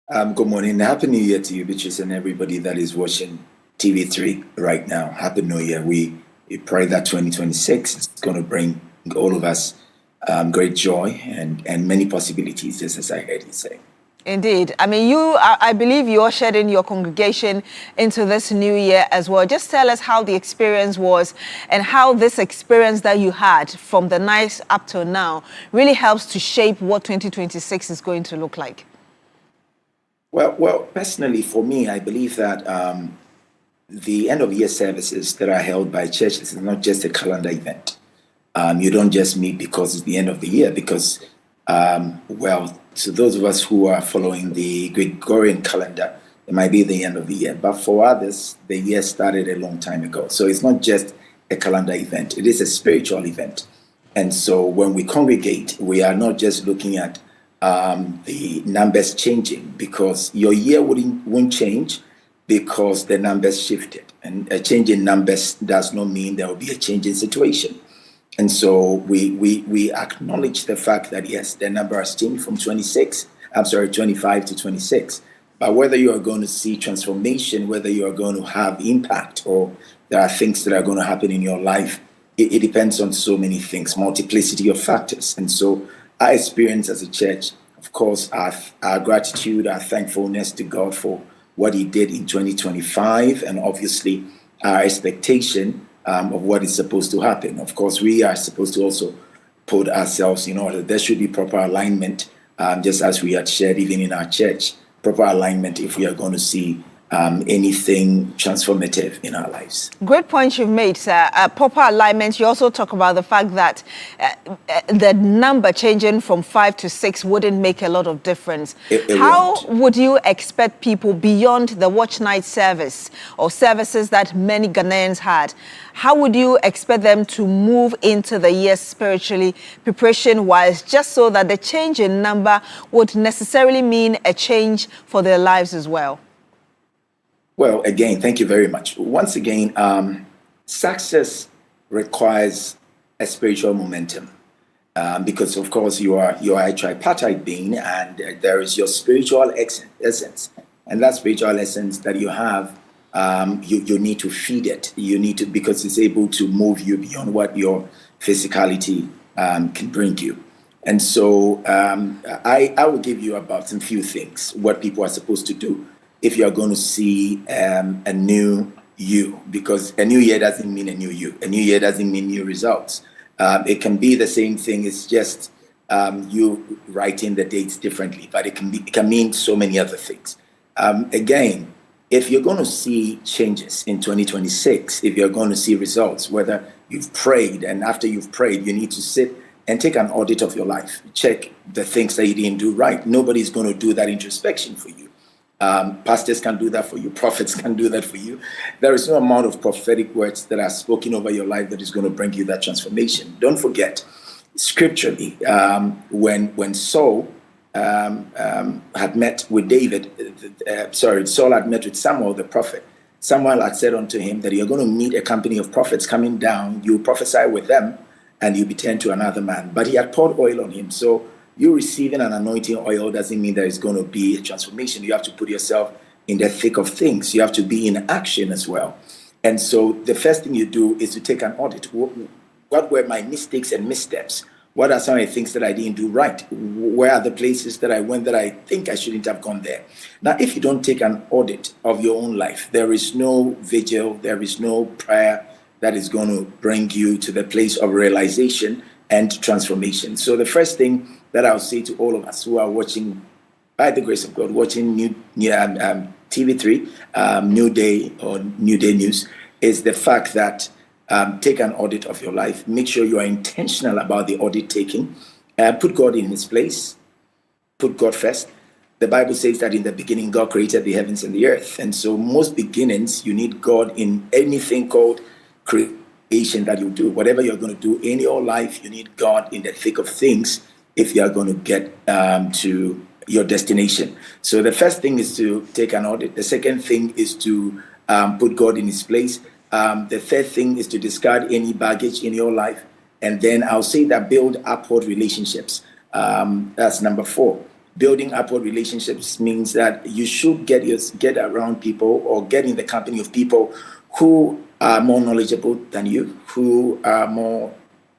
Good morning. Happy New Year to you, bitches, and everybody that is watching TV3 right now. Happy New Year. We pray that 2026 is going to bring all of us great joy and many possibilities, just as I heard you say. Indeed. I mean, I believe you're shedding your congregation into this new year as well. Just tell us how the experience was and how this experience that you had from the night up till now really helps to shape what 2026 is going to look like. Well, personally, for me, I believe that the end of year services that are held by churches is not just a calendar event. You don't just meet because it's the end of the year, because, to those of us who are following the Gregorian calendar, it might be the end of the year. But for others, the year started a long time ago. So it's not just a calendar event. It is a spiritual event. And so when we congregate, we are not just looking at the numbers changing, because your year won't change because the numbers shifted. And a change in numbers does not mean there will be a change in situation. And so we acknowledge the fact that, yes, the number has changed from 25 to 26. But whether you are going to see transformation, whether you are going to have impact, or there are things that are going to happen in your life, it depends on so many things, multiplicity of factors. And so our experience as a church, of course, our gratitude, our thankfulness to God for what he did in 2025, and obviously our expectation of what is supposed to happen. Of course, we are supposed to also put ourselves in order. There should be proper alignment, just as we had shared even in our church, proper alignment if we are going to see anything transformative in our lives. Great point you've made, sir. Proper alignment. You also talk about the fact that the number changing from 5 to 6 wouldn't make a lot of difference. How would you expect people beyond the watch night service or services that many Ghanaians had? How would you expect them to move into the year spiritually, preparation-wise, just so that the change in number would necessarily mean a change for their lives as well? Well, again, thank you very much. Once again, success requires a spiritual momentum, because, of course, you are a tripartite being, and there is your spiritual essence. And that spiritual essence that you have, you need to feed it. You need to, because it's able to move you beyond what your physicality can bring you. And so I will give you about some few things, what people are supposed to do if you're going to see a new you, because a new year doesn't mean a new you. A new year doesn't mean new results. It can be the same thing. It's just you writing the dates differently, but it can mean so many other things. Again, if you're going to see changes in 2026, if you're going to see results, whether you've prayed, and after you've prayed, you need to sit and take an audit of your life. Check the things that you didn't do right. Nobody's going to do that introspection for you. Pastors can do that for you. Prophets can do that for you. There is no amount of prophetic words that are spoken over your life that is going to bring you that transformation. Don't forget, scripturally, when Saul had met with Saul had met with Samuel the prophet. Samuel had said unto him that you're going to meet a company of prophets coming down. You prophesy with them, and you be turned to another man. But he had poured oil on him. So you receiving an anointing oil doesn't mean there is going to be a transformation. You have to put yourself in the thick of things. You have to be in action as well. And so the first thing you do is to take an audit. What were my mistakes and missteps? What are some of the things that I didn't do right? Where are the places that I went that I think I shouldn't have gone there? Now, if you don't take an audit of your own life, there is no vigil, there is no prayer that is going to bring you to the place of realization and transformation. So the first thing that I'll say to all of us who are watching, by the grace of God, watching TV3, New Day or New Day News, is the fact that take an audit of your life. Make sure you are intentional about the audit taking. Put God in his place. Put God first. The Bible says that in the beginning, God created the heavens and the earth. And so most beginnings, you need God in anything called creation that you do. Whatever you're going to do in your life, you need God in the thick of things if you are going to get to your destination. So the first thing is to take an audit. The second thing is to put God in his place. The third thing is to discard any baggage in your life. And then I'll say that build upward relationships. That's number 4. Building upward relationships means that you should get around people or get in the company of people who are more knowledgeable than you, who are more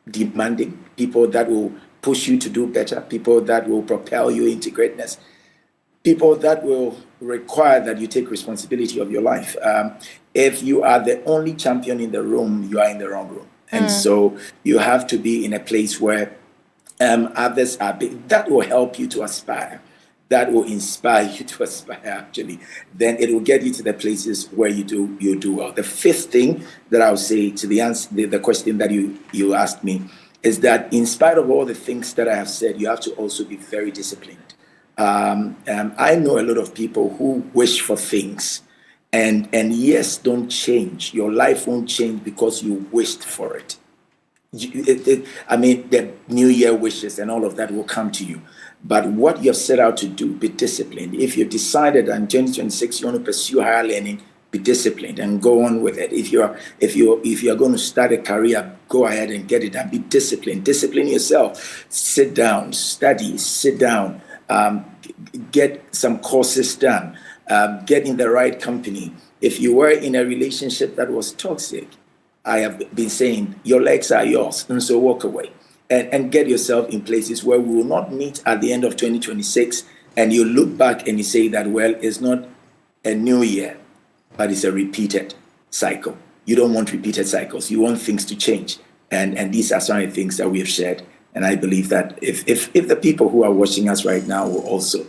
demanding, people that will push you to do better, people that will propel you into greatness, people that will require that you take responsibility of your life. If you are the only champion in the room, you are in the wrong room. And so you have to be in a place where others are big. That will help you to aspire. That will inspire you to aspire, actually. Then it will get you to the places where you do well. The fifth thing that I'll say to the question that you asked me is that in spite of all the things that I have said, you have to also be very disciplined. I know a lot of people who wish for things and yes, don't change. Your life won't change because you wished for it. The New Year wishes and all of that will come to you. But what you have set out to do, be disciplined. If you've decided that in 2026 you want to pursue higher learning, be disciplined and go on with it. If you're going to start a career, go ahead and get it done. Be disciplined. Discipline yourself. Sit down, study, sit down, get some courses done, get in the right company. If you were in a relationship that was toxic, I have been saying your legs are yours, and so walk away and get yourself in places where we will not meet at the end of 2026 and you look back and you say that, well, it's not a new year, but it's a repeated cycle. You don't want repeated cycles. You want things to change. And these are some of the things that we have shared. And I believe that if the people who are watching us right now will also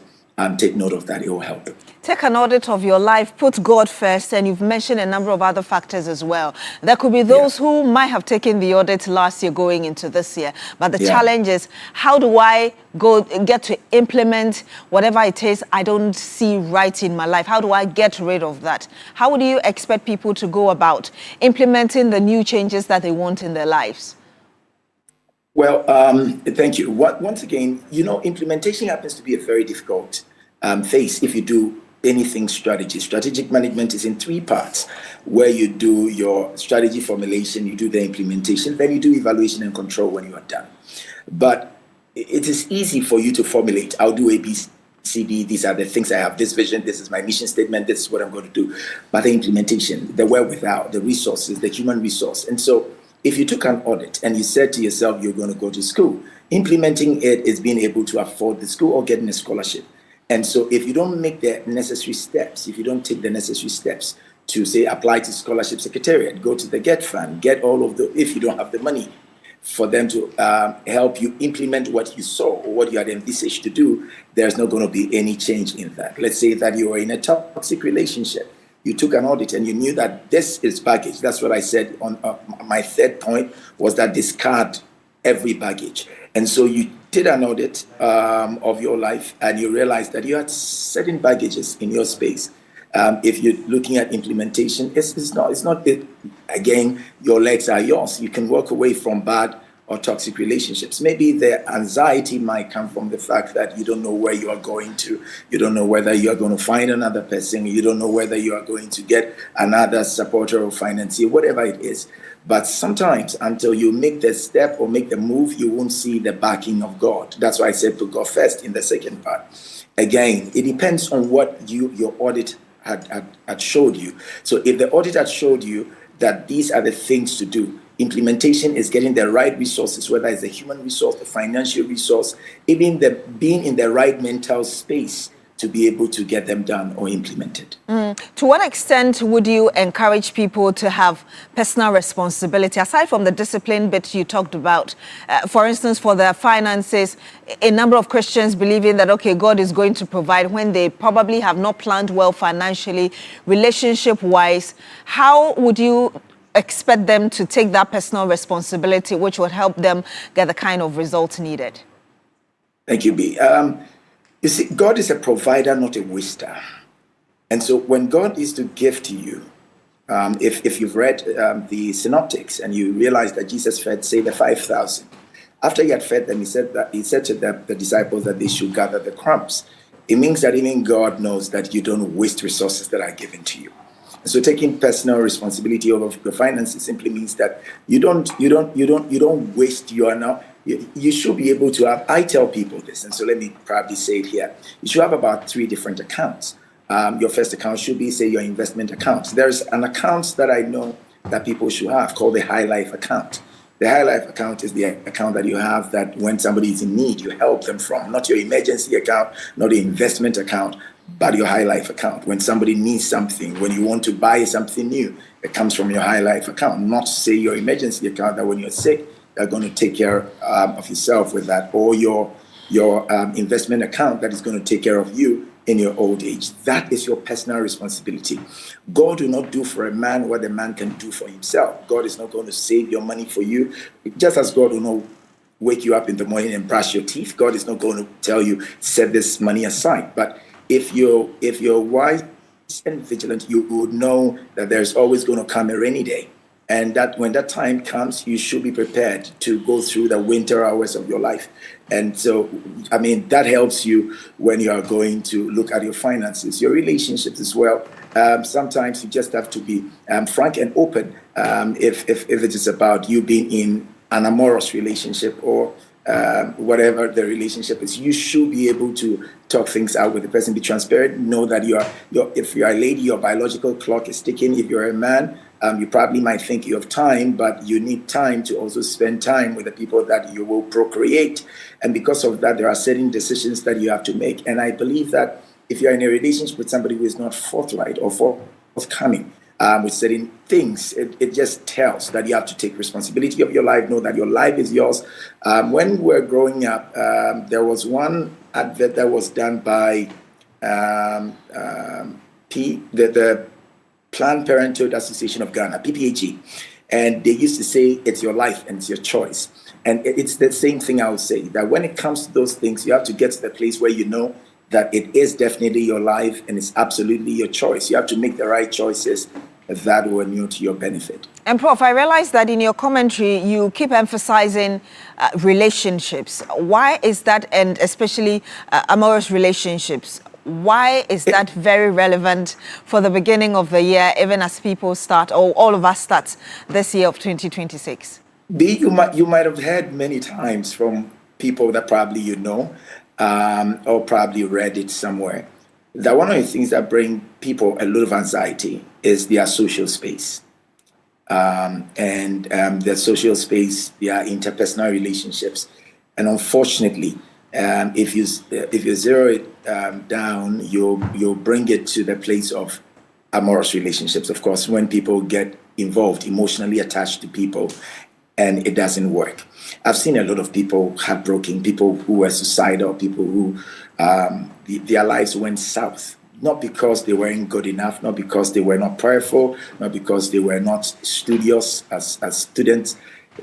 take note of that, it will help them. Take an audit of your life, put God first, and you've mentioned a number of other factors as well. There could be those who might have taken the audit last year going into this year. But the challenge is, how do I get to implement whatever it is I don't see right in my life? How do I get rid of that? How do you expect people to go about implementing the new changes that they want in their lives? Well, thank you. Once again, implementation happens to be a very difficult phase if you do anything strategy. Strategic management is in three parts, where you do your strategy formulation, you do the implementation, then you do evaluation and control when you are done. But it is easy for you to formulate. I'll do A, B, C, D. These are the things I have. This vision, this is my mission statement, this is what I'm going to do. But the implementation, the wherewithal, the resources, the human resource. And so if you took an audit and you said to yourself, you're going to go to school, implementing it is being able to afford the school or getting a scholarship. And so if you don't make the necessary steps, if you don't take the necessary steps to, say, apply to Scholarship Secretariat, go to the GET Fund, get all of if you don't have the money for them to help you implement what you saw or what you had envisaged to do, there's not going to be any change in that. Let's say that you are in a toxic relationship. You took an audit and you knew that this is baggage. That's what I said on my third point, was that discard every baggage. And so you did an audit of your life and you realized that you had certain baggages in your space. If you're looking at implementation, it's not again, your legs are yours. You can walk away from bad or toxic relationships. Maybe the anxiety might come from the fact that you don't know where you are going to. You don't know whether you are going to find another person. You don't know whether you are going to get another supporter or financier, whatever it is. But sometimes until you make the step or make the move, you won't see the backing of God. That's why I said to God first in the second part. Again, it depends on what your audit had showed you. So if the audit had showed you that these are the things to do, implementation is getting the right resources, whether it's the human resource, the financial resource, even the being in the right mental space to be able to get them done or implemented. To what extent would you encourage people to have personal responsibility, aside from the discipline bit you talked about? For instance, for their finances, a number of Christians believing that, okay, God is going to provide when they probably have not planned well financially, relationship-wise. How would you expect them to take that personal responsibility, which would help them get the kind of results needed? Thank you, B. You see, God is a provider, not a waster. And so when God is to give to you, if you've read the synoptics and you realize that Jesus fed, say, the 5,000, after he had fed them, he said to the disciples that they should gather the crumbs. It means that even God knows that you don't waste resources that are given to you. So taking personal responsibility over your finances simply means that you don't waste. You should be able to have. I tell people this, and so let me probably say it here. You should have about 3 different accounts. Your first account should be, say, your investment account. There's an account that I know that people should have called the High Life account. The High Life account is the account that you have that when somebody is in need, you help them from. Not your emergency account, not the investment account, but your High Life account. When somebody needs something, when you want to buy something new, it comes from your High Life account. Not, say, your emergency account that when you're sick, they're going to take care of yourself with that, or your investment account that is going to take care of you in your old age. That is your personal responsibility. God will not do for a man what a man can do for himself. God is not going to save your money for you. Just as God will not wake you up in the morning and brush your teeth, God is not going to tell you, set this money aside. But if you're wise and vigilant, you would know that there's always going to come a rainy day. And that when that time comes, you should be prepared to go through the winter hours of your life. And so, I mean, that helps you when you are going to look at your finances, your relationships as well. Sometimes you just have to be frank and open if it is about you being in an amorous relationship or whatever the relationship is. You should be able to talk things out with the person, be transparent, know that if you're a lady, your biological clock is ticking. If you're a man, you probably might think you have time, but you need time to also spend time with the people that you will procreate. And because of that, there are certain decisions that you have to make. And I believe that if you're in a relationship with somebody who is not forthright or forthcoming with certain things, it just tells that you have to take responsibility of your life, know that your life is yours. When we're growing up, there was one advert that was done by the Planned Parenthood Association of Ghana, PPAG, and they used to say it's your life and it's your choice. And it's the same thing I would say, that when it comes to those things, you have to get to the place where you know that it is definitely your life and it's absolutely your choice. You have to make the right choices that will inure to your benefit. And Prof, I realize that in your commentary, you keep emphasizing relationships. Why is that, and especially amorous relationships? Why is that very relevant for the beginning of the year, even as people start, or all of us start this year of 2026? You might have heard many times from people that probably you know, or probably read it somewhere, that one of the things that bring people a lot of anxiety is their social space. And their social space, their interpersonal relationships. And unfortunately, if you zero it down, you'll bring it to the place of amorous relationships. Of course, when people get involved, emotionally attached to people, and it doesn't work. I've seen a lot of people heartbroken, people who were suicidal, people who their lives went south, not because they weren't good enough, not because they were not prayerful, not because they were not studious as students,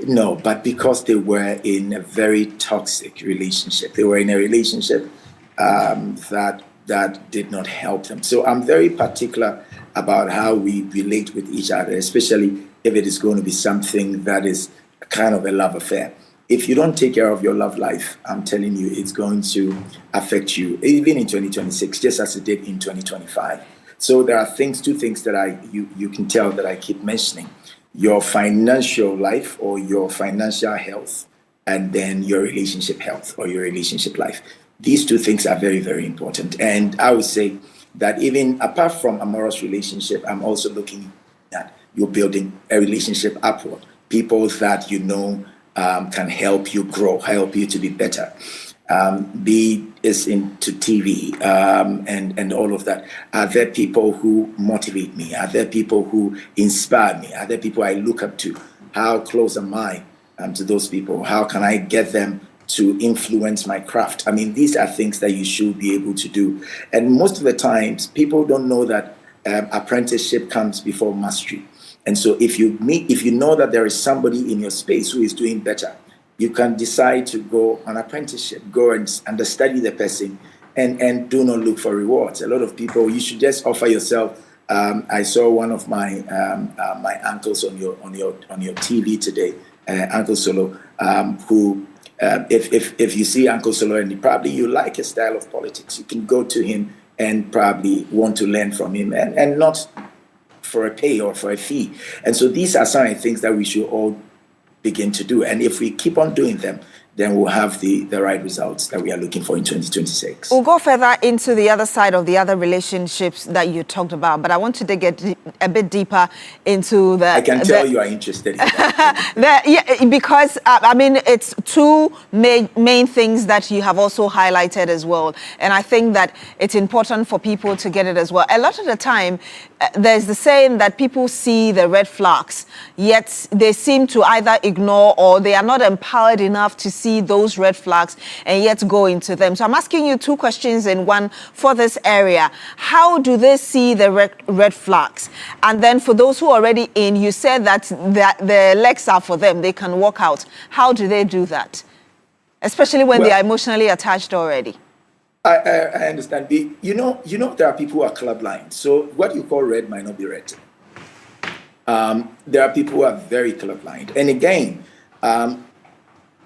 no, but because they were in a very toxic relationship. They were in a relationship that did not help them. So I'm very particular about how we relate with each other, especially if it is going to be something that is kind of a love affair. If you don't take care of your love life, I'm telling you, it's going to affect you, even in 2026, just as it did in 2025. So there are two things that you can tell that I keep mentioning: your financial life or your financial health, and then your relationship health or your relationship life. These two things are very, very important. And I would say that even apart from amorous relationship, I'm also looking at you're building a relationship upward. People that you know can help you grow, help you to be better. Be is into TV and all of that. Are there people who motivate me? Are there people who inspire me? Are there people I look up to? How close am I to those people? How can I get them to influence my craft? I mean, these are things that you should be able to do. And most of the times, people don't know that apprenticeship comes before mastery. And so if you know that there is somebody in your space who is doing better, you can decide to go on apprenticeship, go and understudy the person and do not look for rewards. A lot of people, you should just offer yourself. I saw one of my my uncles on your TV today, Uncle Solo, who if you see Uncle Solo and probably you like his style of politics, you can go to him and probably want to learn from him and not for a pay or for a fee. And so these are some of the things that we should all begin to do. And if we keep on doing them, then we'll have the right results that we are looking for in 2026. We'll go further into the other side of the other relationships that you talked about, but I want to dig a bit deeper into the... I can tell you are interested in that. Because, I mean, it's two main things that you have also highlighted as well. And I think that it's important for people to get it as well. A lot of the time, there's the saying that people see the red flags, yet they seem to either ignore or they are not empowered enough to see those red flags and yet go into them. So I'm asking you two questions in one for this area. How do they see the red flags? And then for those who are already in, you said that the legs are for them, they can walk out. How do they do that? Especially when they are emotionally attached already. I understand. You know, there are people who are colorblind. So what you call red might not be red. There are people who are very colorblind. And again,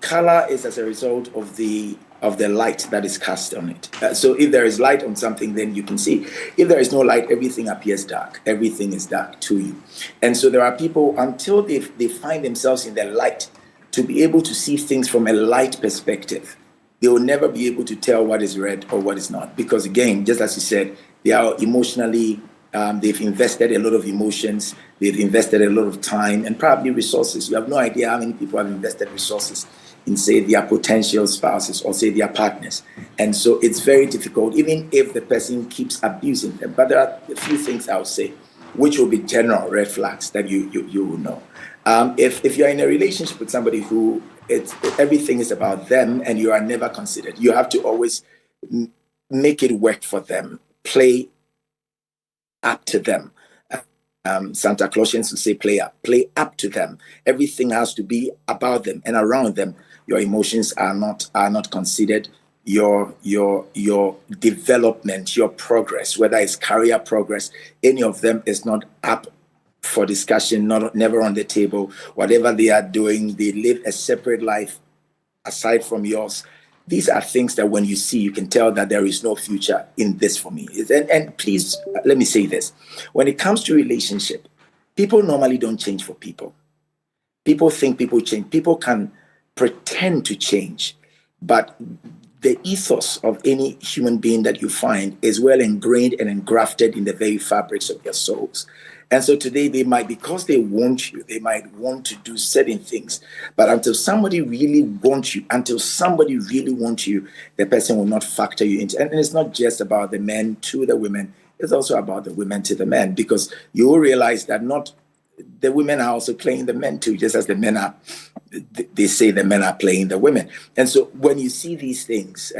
color is as a result of the light that is cast on it. So if there is light on something, then you can see. If there is no light, everything appears dark. Everything is dark to you. And so there are people, until they find themselves in the light, to be able to see things from a light perspective, they will never be able to tell what is red or what is not. Because again, just as you said, they are emotionally, they've invested a lot of emotions, they've invested a lot of time and probably resources. You have no idea how many people have invested resources in, say, their potential spouses or, say, their partners. And so it's very difficult, even if the person keeps abusing them. But there are a few things I would say, which will be general red flags that you will know. If you're in a relationship with somebody who everything is about them and you are never considered, you have to always make it work for them, play up to them. Santa Clausians would say play up to them. Everything has to be about them and around them. Your emotions are not considered. Your development, your progress, whether it's career progress, any of them is not up for discussion, never on the table. Whatever they are doing, they live a separate life aside from yours. These are things that when you see, you can tell that there is no future in this for me. And please, let me say this. When it comes to relationship, people normally don't change for people. People think people change. People can pretend to change, but the ethos of any human being that you find is well ingrained and engrafted in the very fabrics of their souls. And so today they might, because they want you, they might want to do certain things. But until somebody really wants you, the person will not factor you into. And it's not just about the men to the women. It's also about the women to the men, because you will realize that not the women are also playing the men too, just as the men are. They say the men are playing the women. And so when you see these things,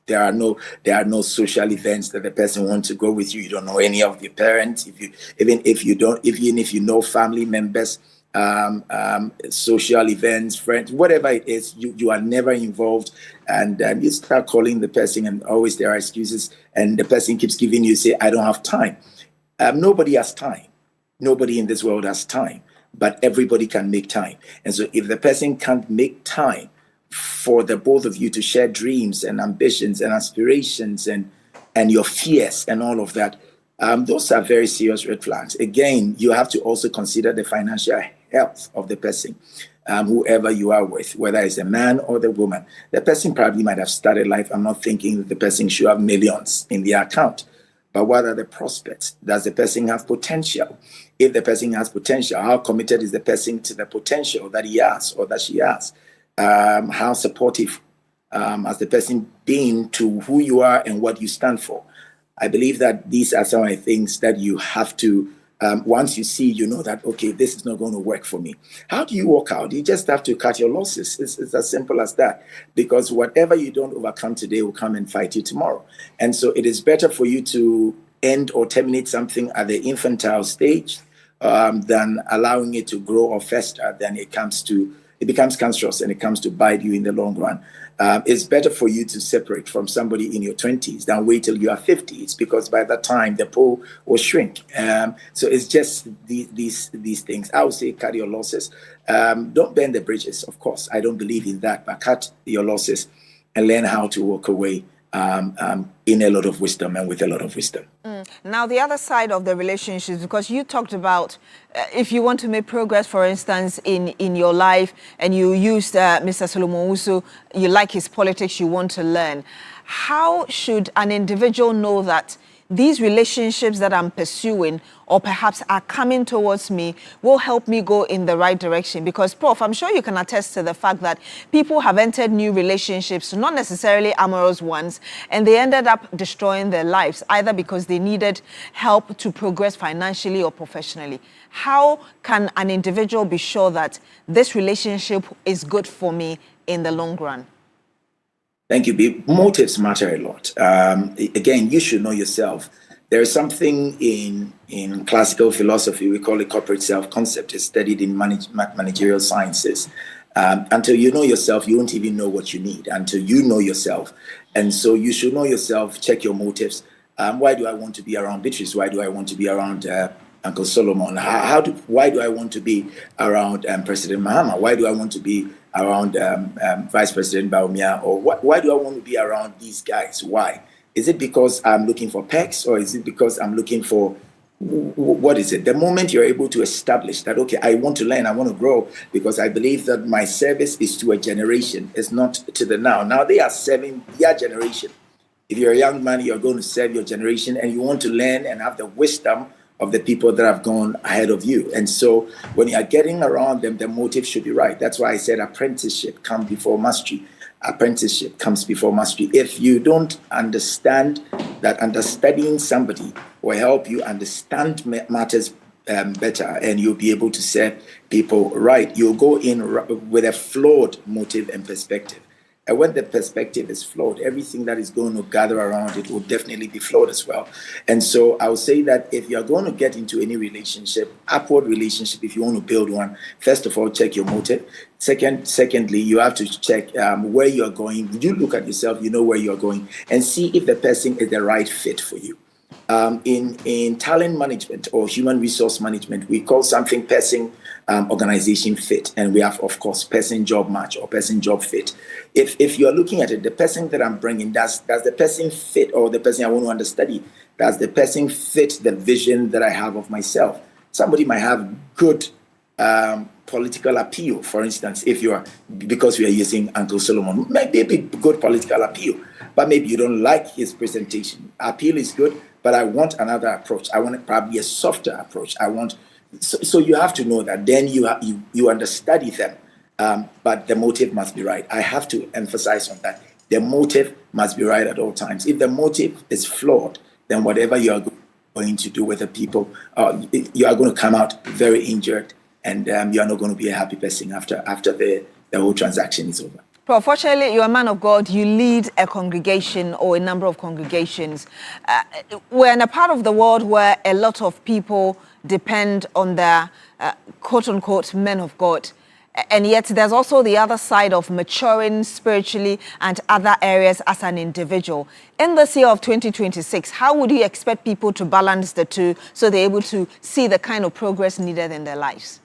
there are no social events that the person wants to go with you. You don't know any of the parents. Even if you know family members, social events, friends, whatever it is, you are never involved. And you start calling the person, and always there are excuses. And the person keeps giving you, say, I don't have time. Nobody has time. Nobody in this world has time, but everybody can make time. And so if the person can't make time for the both of you to share dreams and ambitions and aspirations and your fears and all of that, those are very serious red flags. Again, you have to also consider the financial health of the person, whoever you are with, whether it's a man or the woman. The person probably might have started life. I'm not thinking that the person should have millions in their account, but what are the prospects? Does the person have potential? If the person has potential, how committed is the person to the potential that he has or that she has? How supportive has the person been to who you are and what you stand for? I believe that these are some of the things that you have to, once you see, you know that, okay, this is not going to work for me. How do you walk out? You just have to cut your losses. It's as simple as that. Because whatever you don't overcome today will come and fight you tomorrow. And so it is better for you to end or terminate something at the infantile stage than allowing it to grow or fester. Then it becomes cancerous and it comes to bite you in the long run. It's better for you to separate from somebody in your 20s than wait till you are 50. It's because by that time the pool will shrink. So it's just these things. I would say cut your losses. Don't burn the bridges, of course. I don't believe in that, but cut your losses and learn how to walk away in a lot of wisdom and with a lot of wisdom. Now, the other side of the relationships, because you talked about if you want to make progress, for instance, in your life, and you used Mr. Solomon Wusu, you like his politics, you want to learn. How should an individual know that these relationships that I'm pursuing or perhaps are coming towards me will help me go in the right direction? Because, Prof, I'm sure you can attest to the fact that people have entered new relationships, not necessarily amorous ones, and they ended up destroying their lives, either because they needed help to progress financially or professionally. How can an individual be sure that this relationship is good for me in the long run? Thank you, motives matter a lot. Again, you should know yourself. There is something in classical philosophy, we call it corporate self-concept. It's studied in managerial sciences. Until you know yourself, you won't even know what you need until you know yourself. And so you should know yourself, check your motives. Why do I want to be around Beatrice? Why do I want to be around Uncle Solomon? Why do I want to be around President Mahama? Why do I want to be around Vice President Bawumia? Or why do I want to be around these guys? Why? Is it because I'm looking for pecs, or is it because I'm looking for, what is it? The moment you're able to establish that, okay, I want to learn, I want to grow, because I believe that my service is to a generation, it's not to the now. Now they are serving their generation. If you're a young man, you're going to serve your generation, and you want to learn and have the wisdom of the people that have gone ahead of you. And so when you are getting around them, the motive should be right. That's why I said apprenticeship comes before mastery. Apprenticeship comes before mastery. If you don't understand that understudying somebody will help you understand matters better, and you'll be able to serve people right, you'll go in with a flawed motive and perspective. And when the perspective is flawed, everything that is going to gather around it will definitely be flawed as well. And so I would say that if you're going to get into any relationship, upward relationship, if you want to build one, first of all, check your motive. Secondly, you have to check where you're going. You look at yourself, you know where you're going, and see if the person is the right fit for you. In talent management or human resource management, we call something person organization fit, and we have, of course, person job match or person job fit. If you're looking at it, the person that I'm bringing, does the person fit, or the person I want to understudy, does the person fit the vision that I have of myself? Somebody might have good political appeal, for instance, because we are using Uncle Solomon, maybe good political appeal, but maybe you don't like his presentation. Appeal is good, but I want another approach. I want probably a softer approach. So you have to know that. Then you understudy them, but the motive must be right. I have to emphasize on that. The motive must be right at all times. If the motive is flawed, then whatever you are going to do with the people, you are going to come out very injured, and you are not going to be a happy person after the whole transaction is over. Fortunately, you're a man of God. You lead a congregation or a number of congregations. We're in a part of the world where a lot of people depend on the quote-unquote men of God. And yet there's also the other side of maturing spiritually and other areas as an individual. In this year of 2026, how would you expect people to balance the two so they're able to see the kind of progress needed in their lives?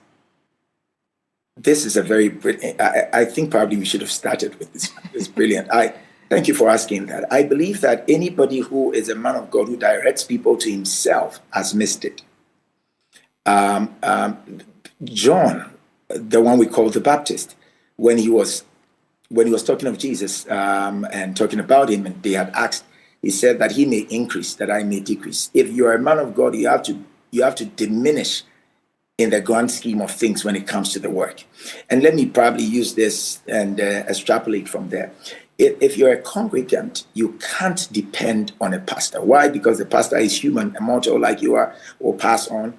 This is a very brilliant, I think probably we should have started with this. It's brilliant. Thank you for asking that. I believe that anybody who is a man of God who directs people to himself has missed it. John, the one we call the Baptist, when he was talking of Jesus and talking about him, and they had asked, he said that he may increase, that I may decrease. If you are a man of God, you have to diminish in the grand scheme of things when it comes to the work. And let me probably use this and extrapolate from there. If you're a congregant, you can't depend on a pastor. Why? Because the pastor is human, immortal like you are, or pass on.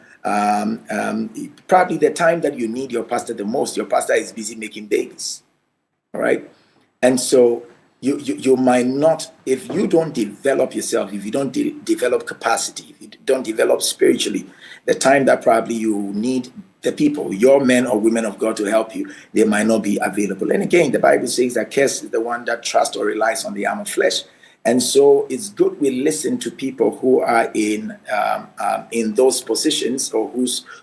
Probably the time that you need your pastor the most, your pastor is busy making babies. All right? And so you might not, if you don't develop yourself, if you don't develop capacity, if you don't develop spiritually, the time that probably you need the people, your men or women of God to help you, they might not be available. And again, the Bible says that cursed is the one that trusts or relies on the arm of flesh. And so it's good we listen to people who are in those positions, or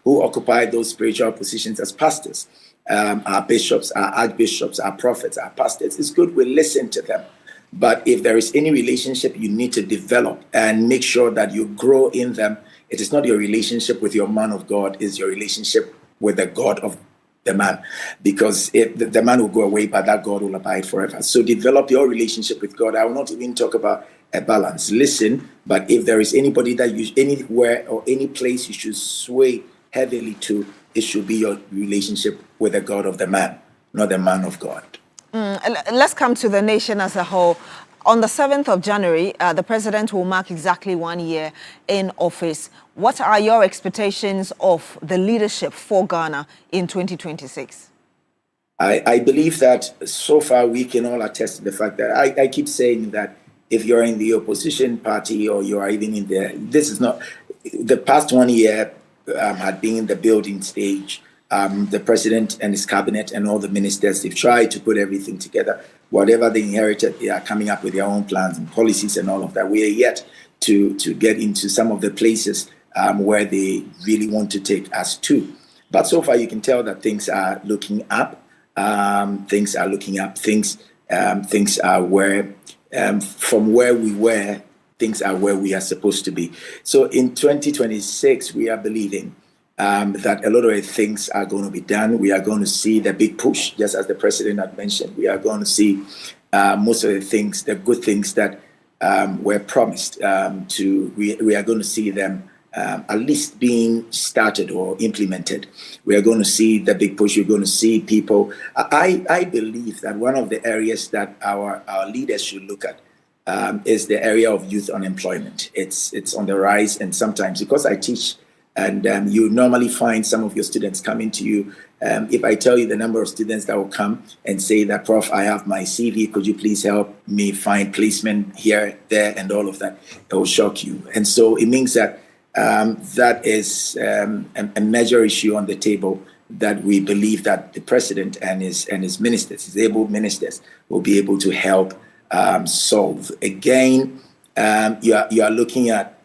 who occupy those spiritual positions as pastors. Our bishops, our archbishops, our prophets, our pastors. It's good we listen to them. But if there is any relationship you need to develop and make sure that you grow in them, it is not your relationship with your man of God, it's your relationship with the God of the man. Because if the man will go away, but that God will abide forever. So develop your relationship with God. I will not even talk about a balance. Listen, but if there is anybody that you, anywhere or any place you should sway heavily to, it should be your relationship with the God of the man, not the man of God. Let's come to the nation as a whole. On the 7th of January, the president will mark exactly 1 year in office. What are your expectations of the leadership for Ghana in 2026? I believe that so far we can all attest to the fact that I keep saying that if you're in the opposition party or you are even in this is not, the past 1 year had been in the building stage. The president and his cabinet and all the ministers, they've tried to put everything together. Whatever they inherited, they are coming up with their own plans and policies and all of that. We are yet to get into some of the places where they really want to take us to. But so far, you can tell that things are looking up. Things are looking up. Things are where, from where we were, things are where we are supposed to be. So in 2026, we are believing that a lot of things are going to be done. We are going to see the big push, just as the president had mentioned. We are going to see most of the things, the good things that were promised we are going to see them at least being started or implemented. We are going to see the big push. You're going to see people. I believe that one of the areas that our leaders should look at is the area of youth unemployment. It's on the rise, and sometimes because I teach, and you normally find some of your students coming to you. If I tell you the number of students that will come and say that, Prof, I have my CV, could you please help me find placement here, there, and all of that, it will shock you. And so it means that that is a major issue on the table that we believe that the president and his ministers, his able ministers, will be able to help solve. Again, you are looking at,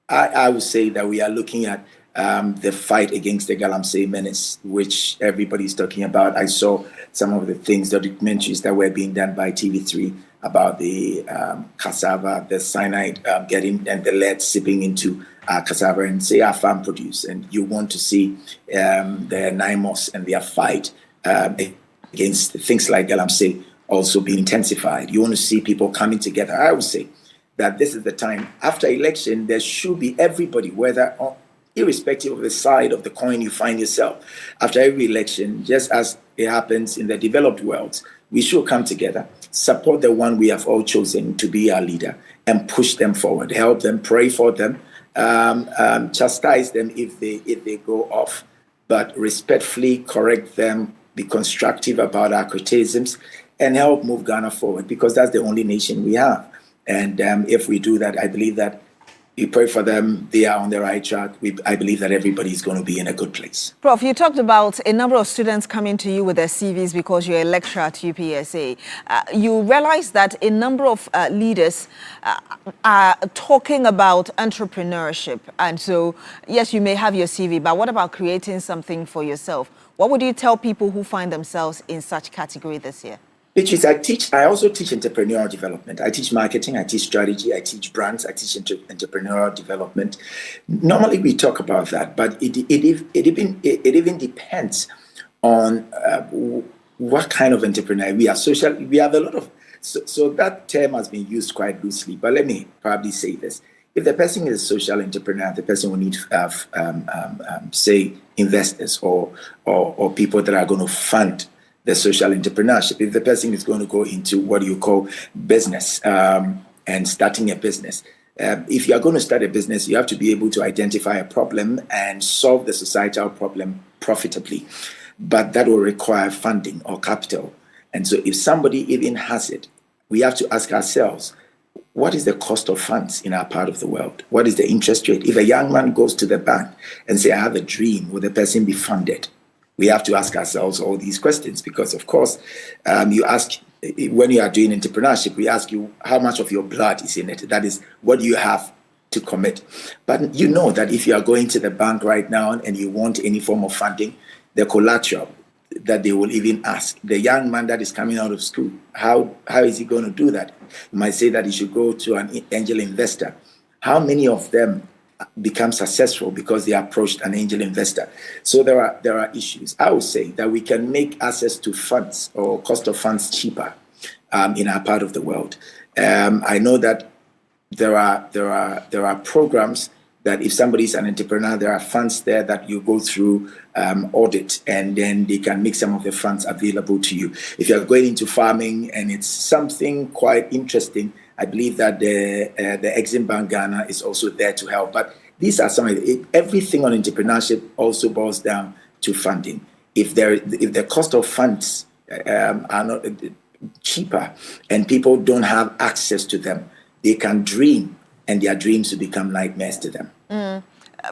I would say that we are looking at the fight against the Galamsey menace, which everybody's talking about. I saw some of the things, the documentaries that were being done by TV3 about the cassava, the cyanide getting, and the lead seeping into cassava, and say our farm produce. And you want to see the NIMOS and their fight against things like Galamsey also being intensified. You want to see people coming together. I would say that this is the time. After election, there should be everybody, irrespective of the side of the coin you find yourself. After every election, just as it happens in the developed world, we should come together, support the one we have all chosen to be our leader, and push them forward, help them, pray for them, chastise them if they go off, but respectfully correct them, be constructive about our criticisms, and help move Ghana forward, because that's the only nation we have. And if we do that, I believe that we pray for them, they are on the right track. I believe that everybody is going to be in a good place. Prof, you talked about a number of students coming to you with their CVs because you're a lecturer at UPSA. You realize that a number of leaders are talking about entrepreneurship. And so, yes, you may have your CV, but what about creating something for yourself? What would you tell people who find themselves in such category this year? I also teach entrepreneurial development. I teach marketing, I teach strategy, I teach brands, I teach entrepreneurial development. Normally we talk about that, but it even depends on what kind of entrepreneur we are. We have a lot of, so that term has been used quite loosely, but let me probably say this. If the person is a social entrepreneur, the person will need to have, say, investors or people that are going to fund the social entrepreneurship. If the person is going to go into what you call business and starting a business, if you are going to start a business, you have to be able to identify a problem and solve the societal problem profitably. But that will require funding or capital. And so if somebody even has it, we have to ask ourselves, what is the cost of funds in our part of the world? What is the interest rate? If a young man goes to the bank and say, I have a dream, will the person be funded? We have to ask ourselves all these questions because, of course, you ask, when you are doing entrepreneurship, we ask you how much of your blood is in it. That is, what do you have to commit? But you know that if you are going to the bank right now and you want any form of funding, the collateral that they will even ask, the young man that is coming out of school, how is he going to do that? You might say that he should go to an angel investor. How many of them become successful because they approached an angel investor? So there are issues. I would say that we can make access to funds or cost of funds cheaper in our part of the world. I know that there are programs that if somebody is an entrepreneur, there are funds there that you go through audit, and then they can make some of the funds available to you. If you're going into farming and it's something quite interesting, I believe that the Exim Bank Ghana is also there to help. But these are some of everything on entrepreneurship also boils down to funding. If the cost of funds are not cheaper and people don't have access to them, they can dream, and their dreams will become nightmares to them.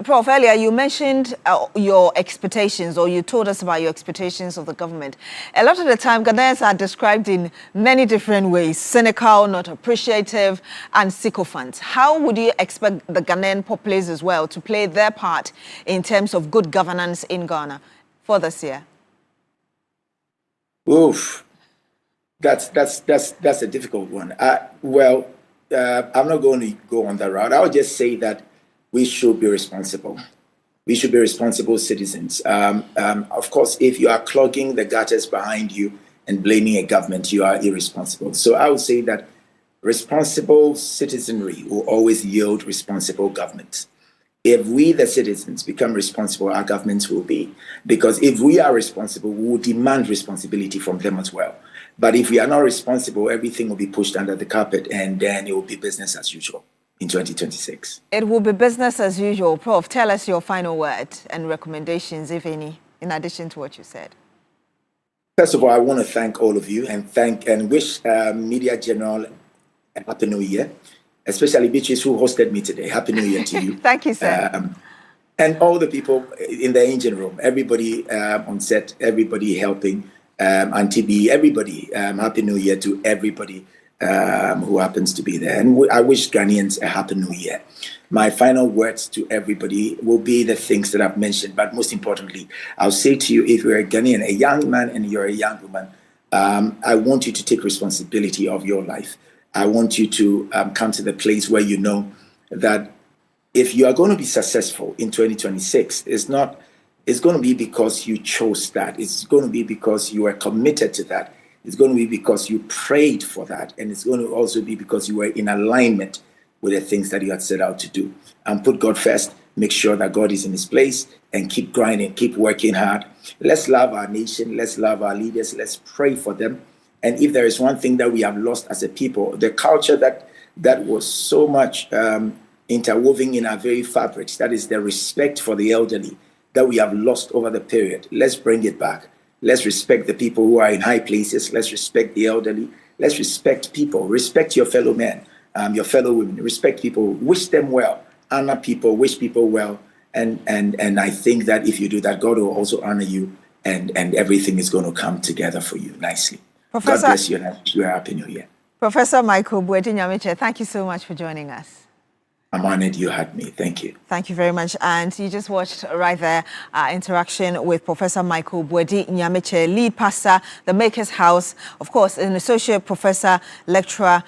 Prof, earlier you mentioned your expectations, or you told us about your expectations of the government. A lot of the time, Ghanaians are described in many different ways: cynical, not appreciative, and sycophant. How would you expect the Ghanaian populace as well to play their part in terms of good governance in Ghana for this year? Oof, that's a difficult one. I'm not going to go on that route. I would just say that we should be responsible. We should be responsible citizens. Of course, if you are clogging the gutters behind you and blaming a government, you are irresponsible. So I would say that responsible citizenry will always yield responsible governments. If we, the citizens, become responsible, our governments will be. Because if we are responsible, we will demand responsibility from them as well. But if we are not responsible, everything will be pushed under the carpet, and then it will be business as usual in 2026. It will be business as usual. Prof, tell us your final word and recommendations, if any, in addition to what you said. First of all, I want to thank all of you and wish Media General a Happy New Year, especially Beatrice, who hosted me today. Happy New Year to you. Thank you, sir. And all the people in the engine room, everybody on set, everybody helping, Auntie B, everybody. Happy New Year to everybody who happens to be there. And I wish Ghanaians a Happy New Year. My final words to everybody will be the things that I've mentioned, but most importantly, I'll say to you, if you're a Ghanaian, a young man and you're a young woman, I want you to take responsibility of your life. I want you to come to the place where you know that if you are going to be successful in 2026, it's going to be because you chose that. It's going to be because you are committed to that. It's going to be because you prayed for that. And it's going to also be because you were in alignment with the things that you had set out to do. And put God first, make sure that God is in his place, and keep grinding, keep working hard. Let's love our nation. Let's love our leaders. Let's pray for them. And if there is one thing that we have lost as a people, the culture that was so much interwoven in our very fabrics, that is the respect for the elderly that we have lost over the period. Let's bring it back. Let's respect the people who are in high places. Let's respect the elderly. Let's respect people. Respect your fellow men, your fellow women. Respect people. Wish them well. Honor people. Wish people well. And I think that if you do that, God will also honor you, and everything is going to come together for you nicely. Professor, God bless you, and I wish you a Happy New Year. Professor Michael Boadi Nyamiche, thank you so much for joining us. I'm honored you had me. Thank you. Thank you very much. And you just watched right there our interaction with Professor Michael Boadi Nyamiche, lead pastor, the Makers House, of course, an associate professor, lecturer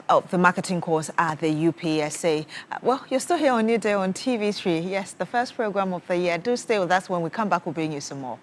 of the marketing course at the UPSA. Well, you're still here on New Day on TV3. Yes, the first program of the year. Do stay with us. When we come back, we'll bring you some more.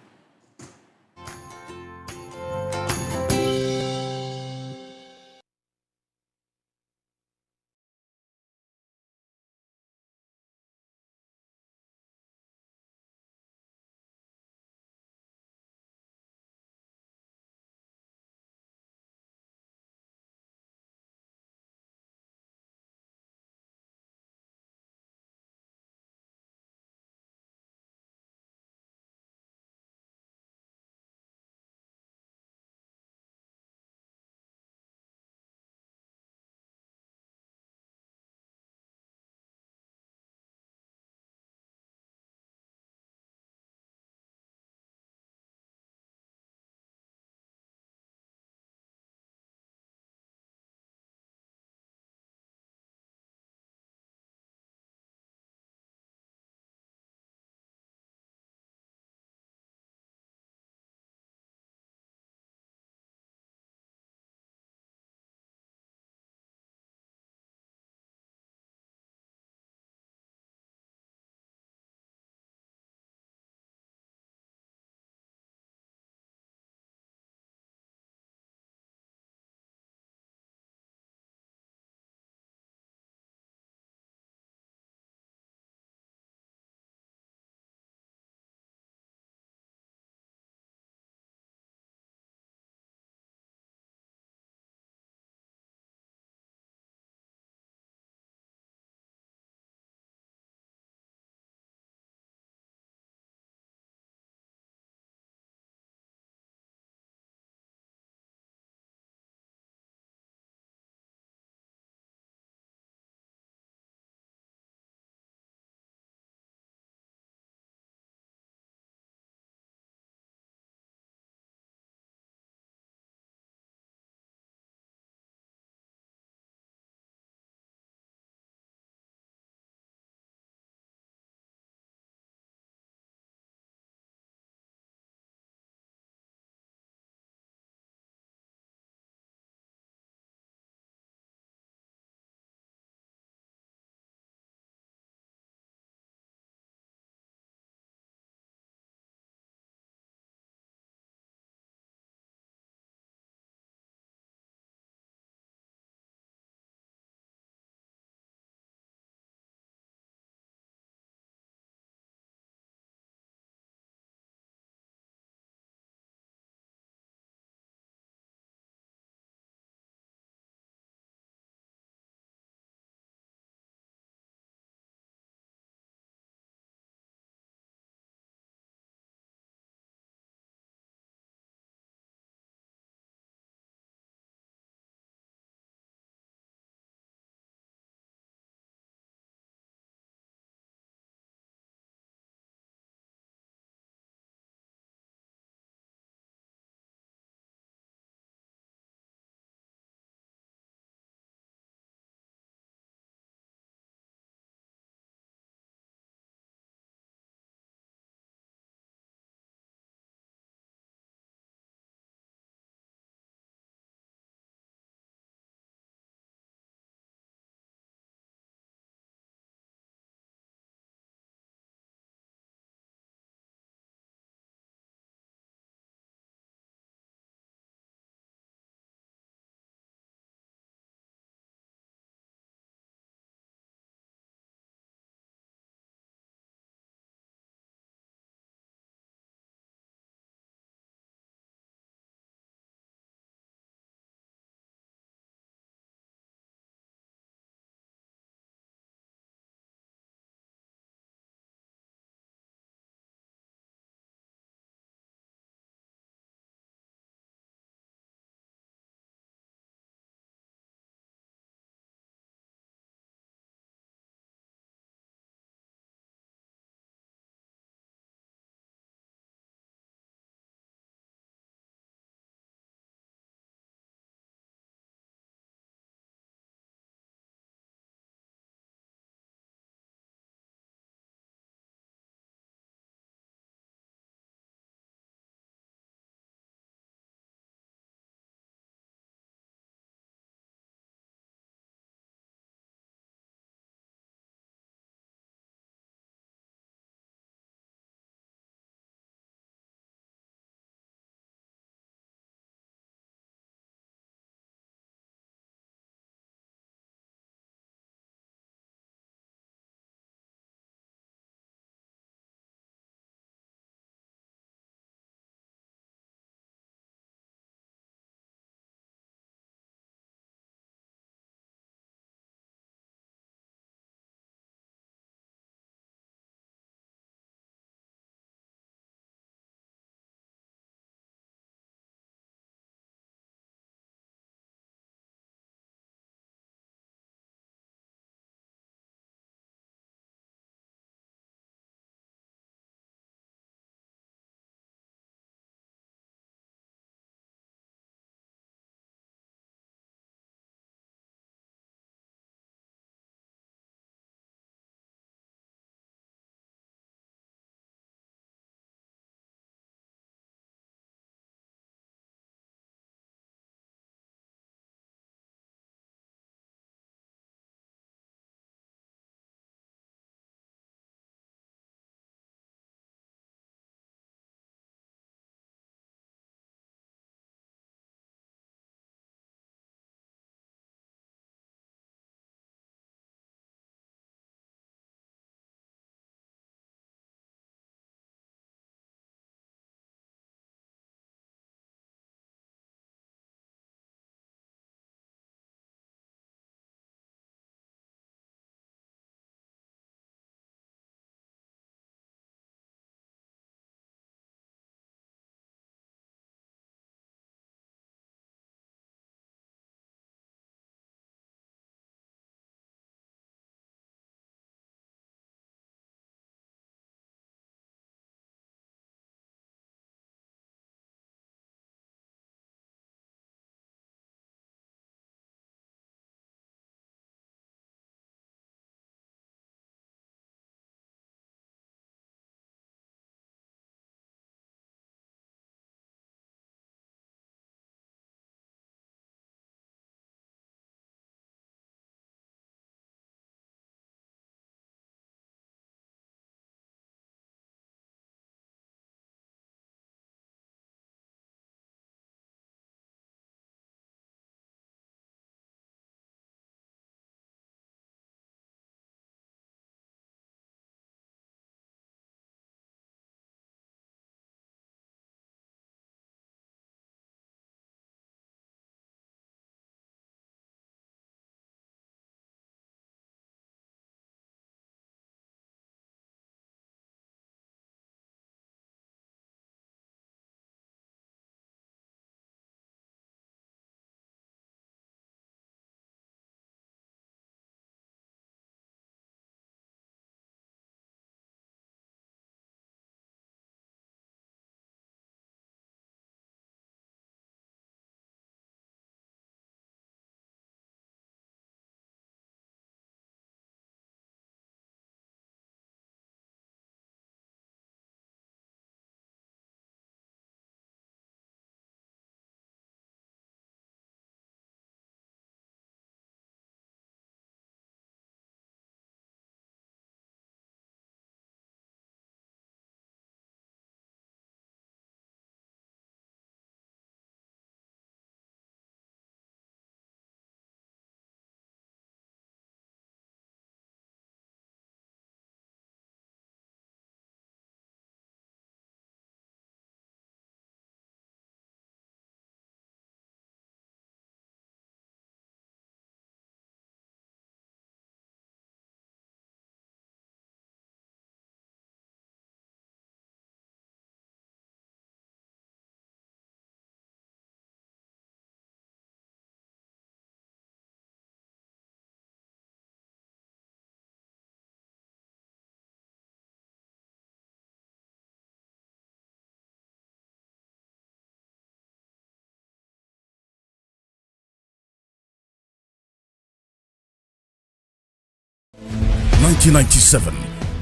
1997,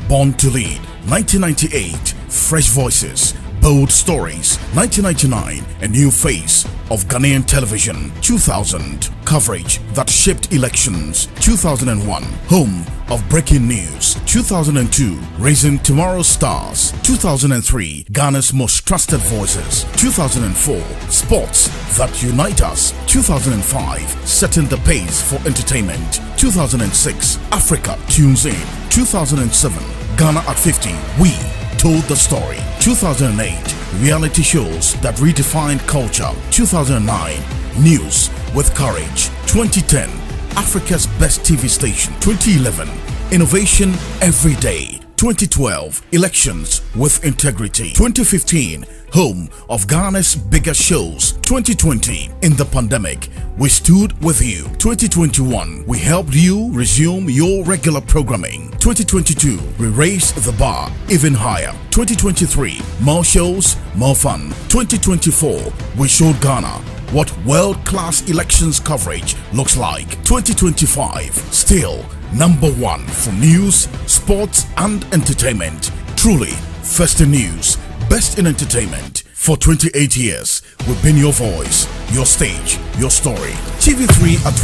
Born to Lead. 1998, Fresh Voices, Bold Stories. 1999, A New Face of Ghanaian Television. 2000, Coverage That Shaped Elections. 2001, Home of Breaking News. 2002, Raising Tomorrow's Stars. 2003, Ghana's Most Trusted Voices. 2004, Sports That Unite Us. 2005, Setting the Pace for Entertainment. 2006, Africa Tunes In. 2007, Ghana at 50, We Told the Story. 2008, Reality Shows That Redefined Culture. 2009, News with Courage. 2010, Africa's Best TV Station. 2011, Innovation Every Day. 2012, Elections with Integrity. 2015, Home of Ghana's Biggest Shows. 2020, In the Pandemic, We Stood With You. 2021, We Helped You Resume Your Regular Programming. 2022, We Raised the Bar Even Higher. 2023, More Shows, More Fun. 2024, We Showed Ghana what world-class elections coverage looks like. 2025, still #1 for news, sports and entertainment. Truly, first in news, best in entertainment. For 28 years, we've been your voice, your stage, your story. TV3 at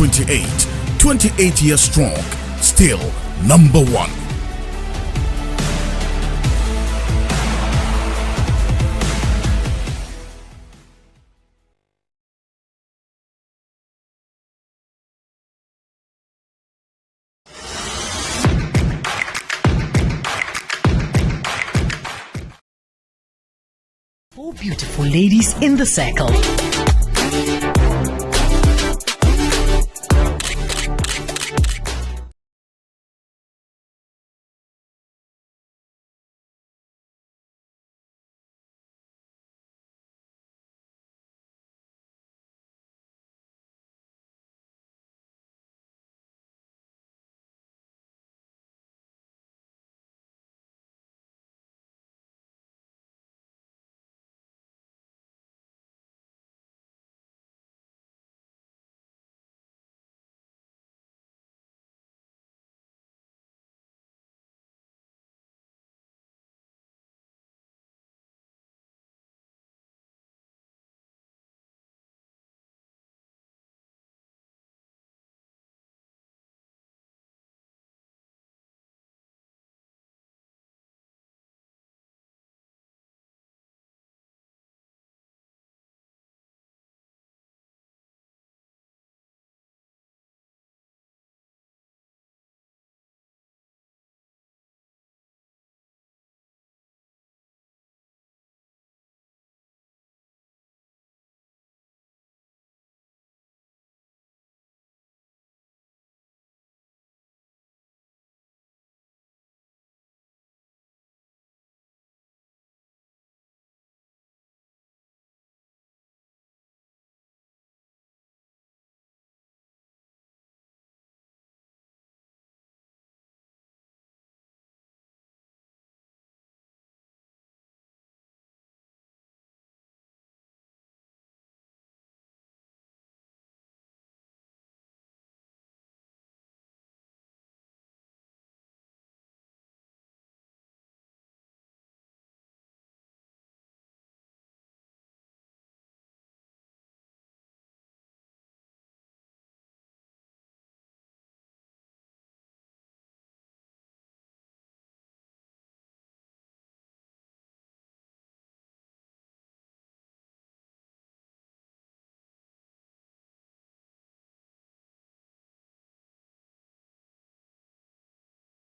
28 years strong, still #1. Four beautiful ladies in the circle.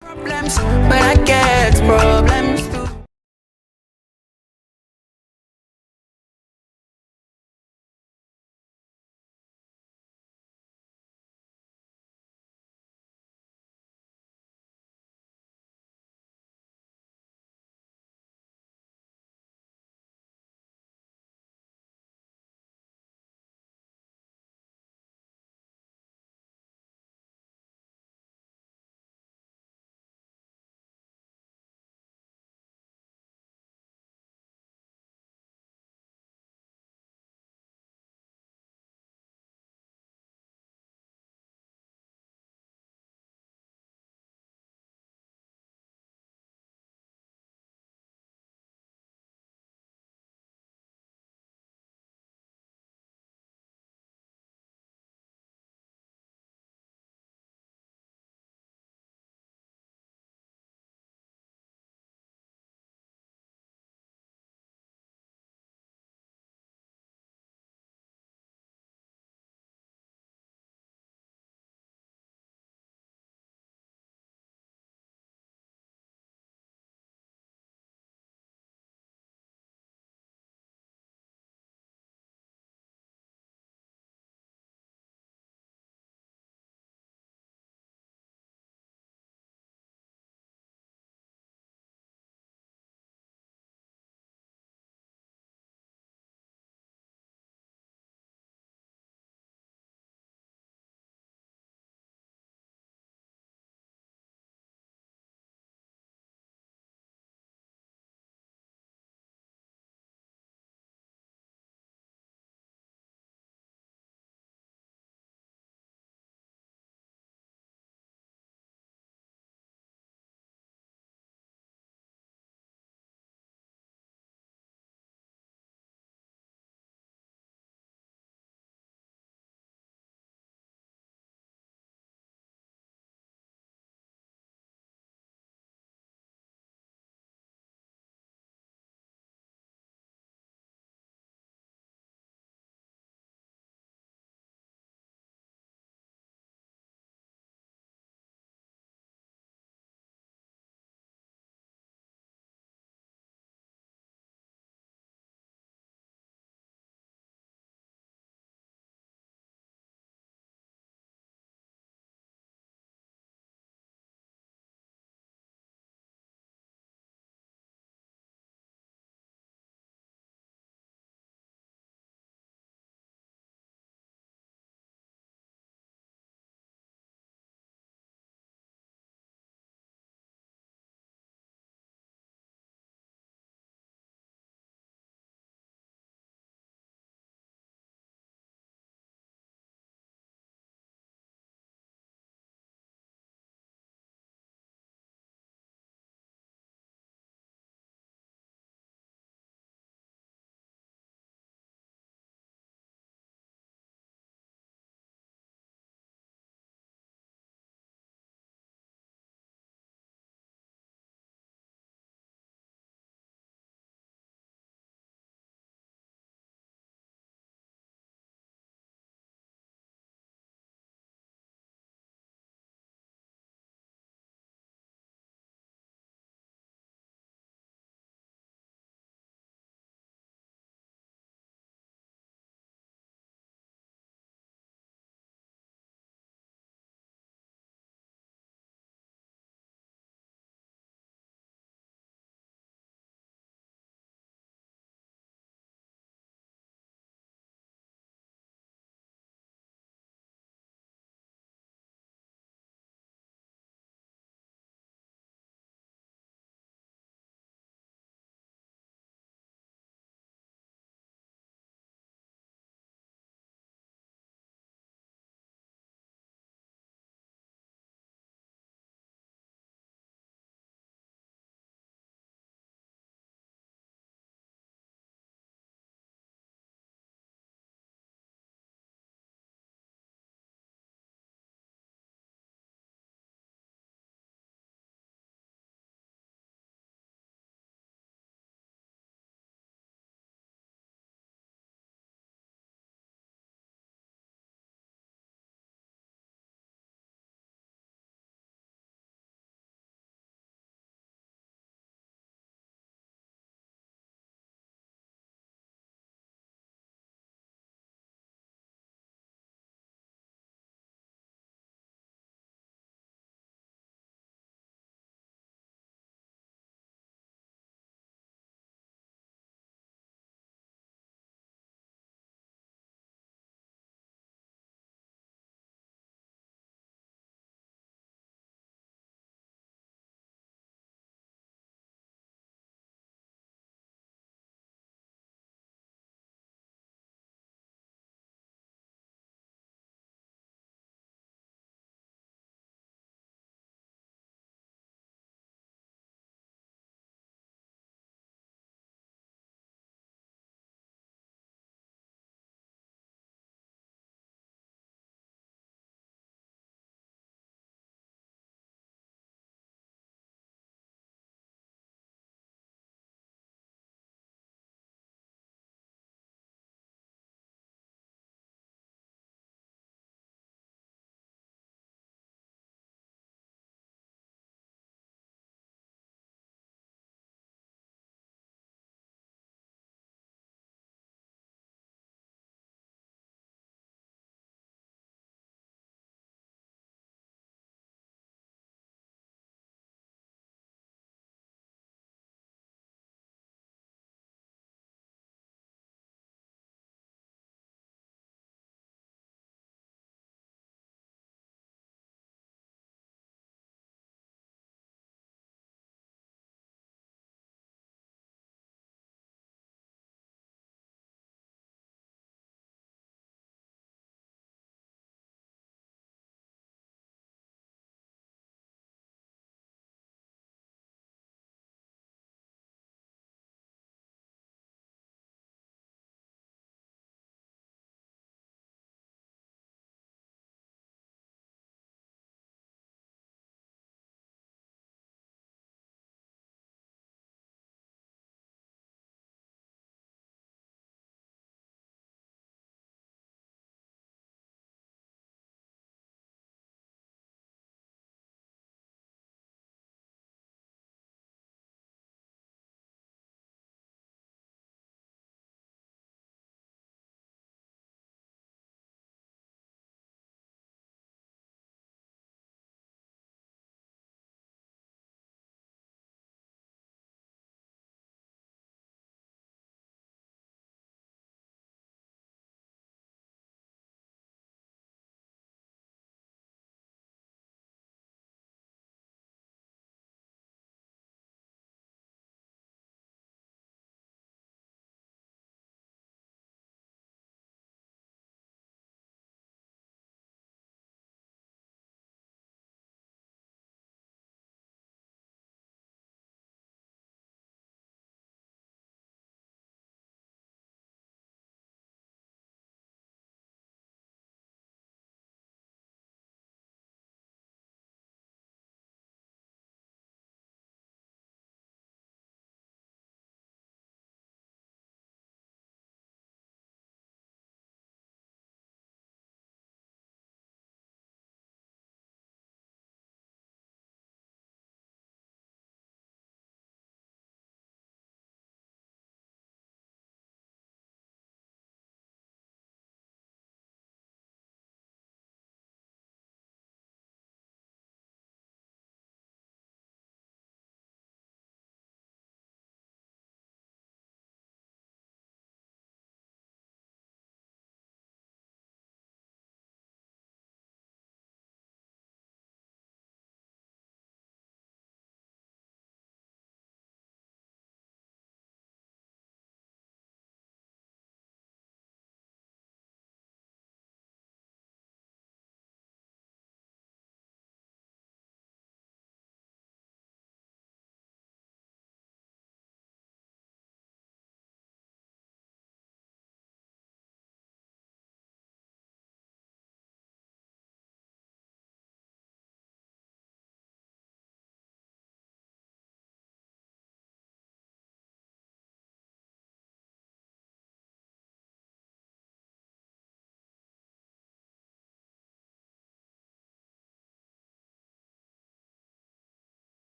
Problems,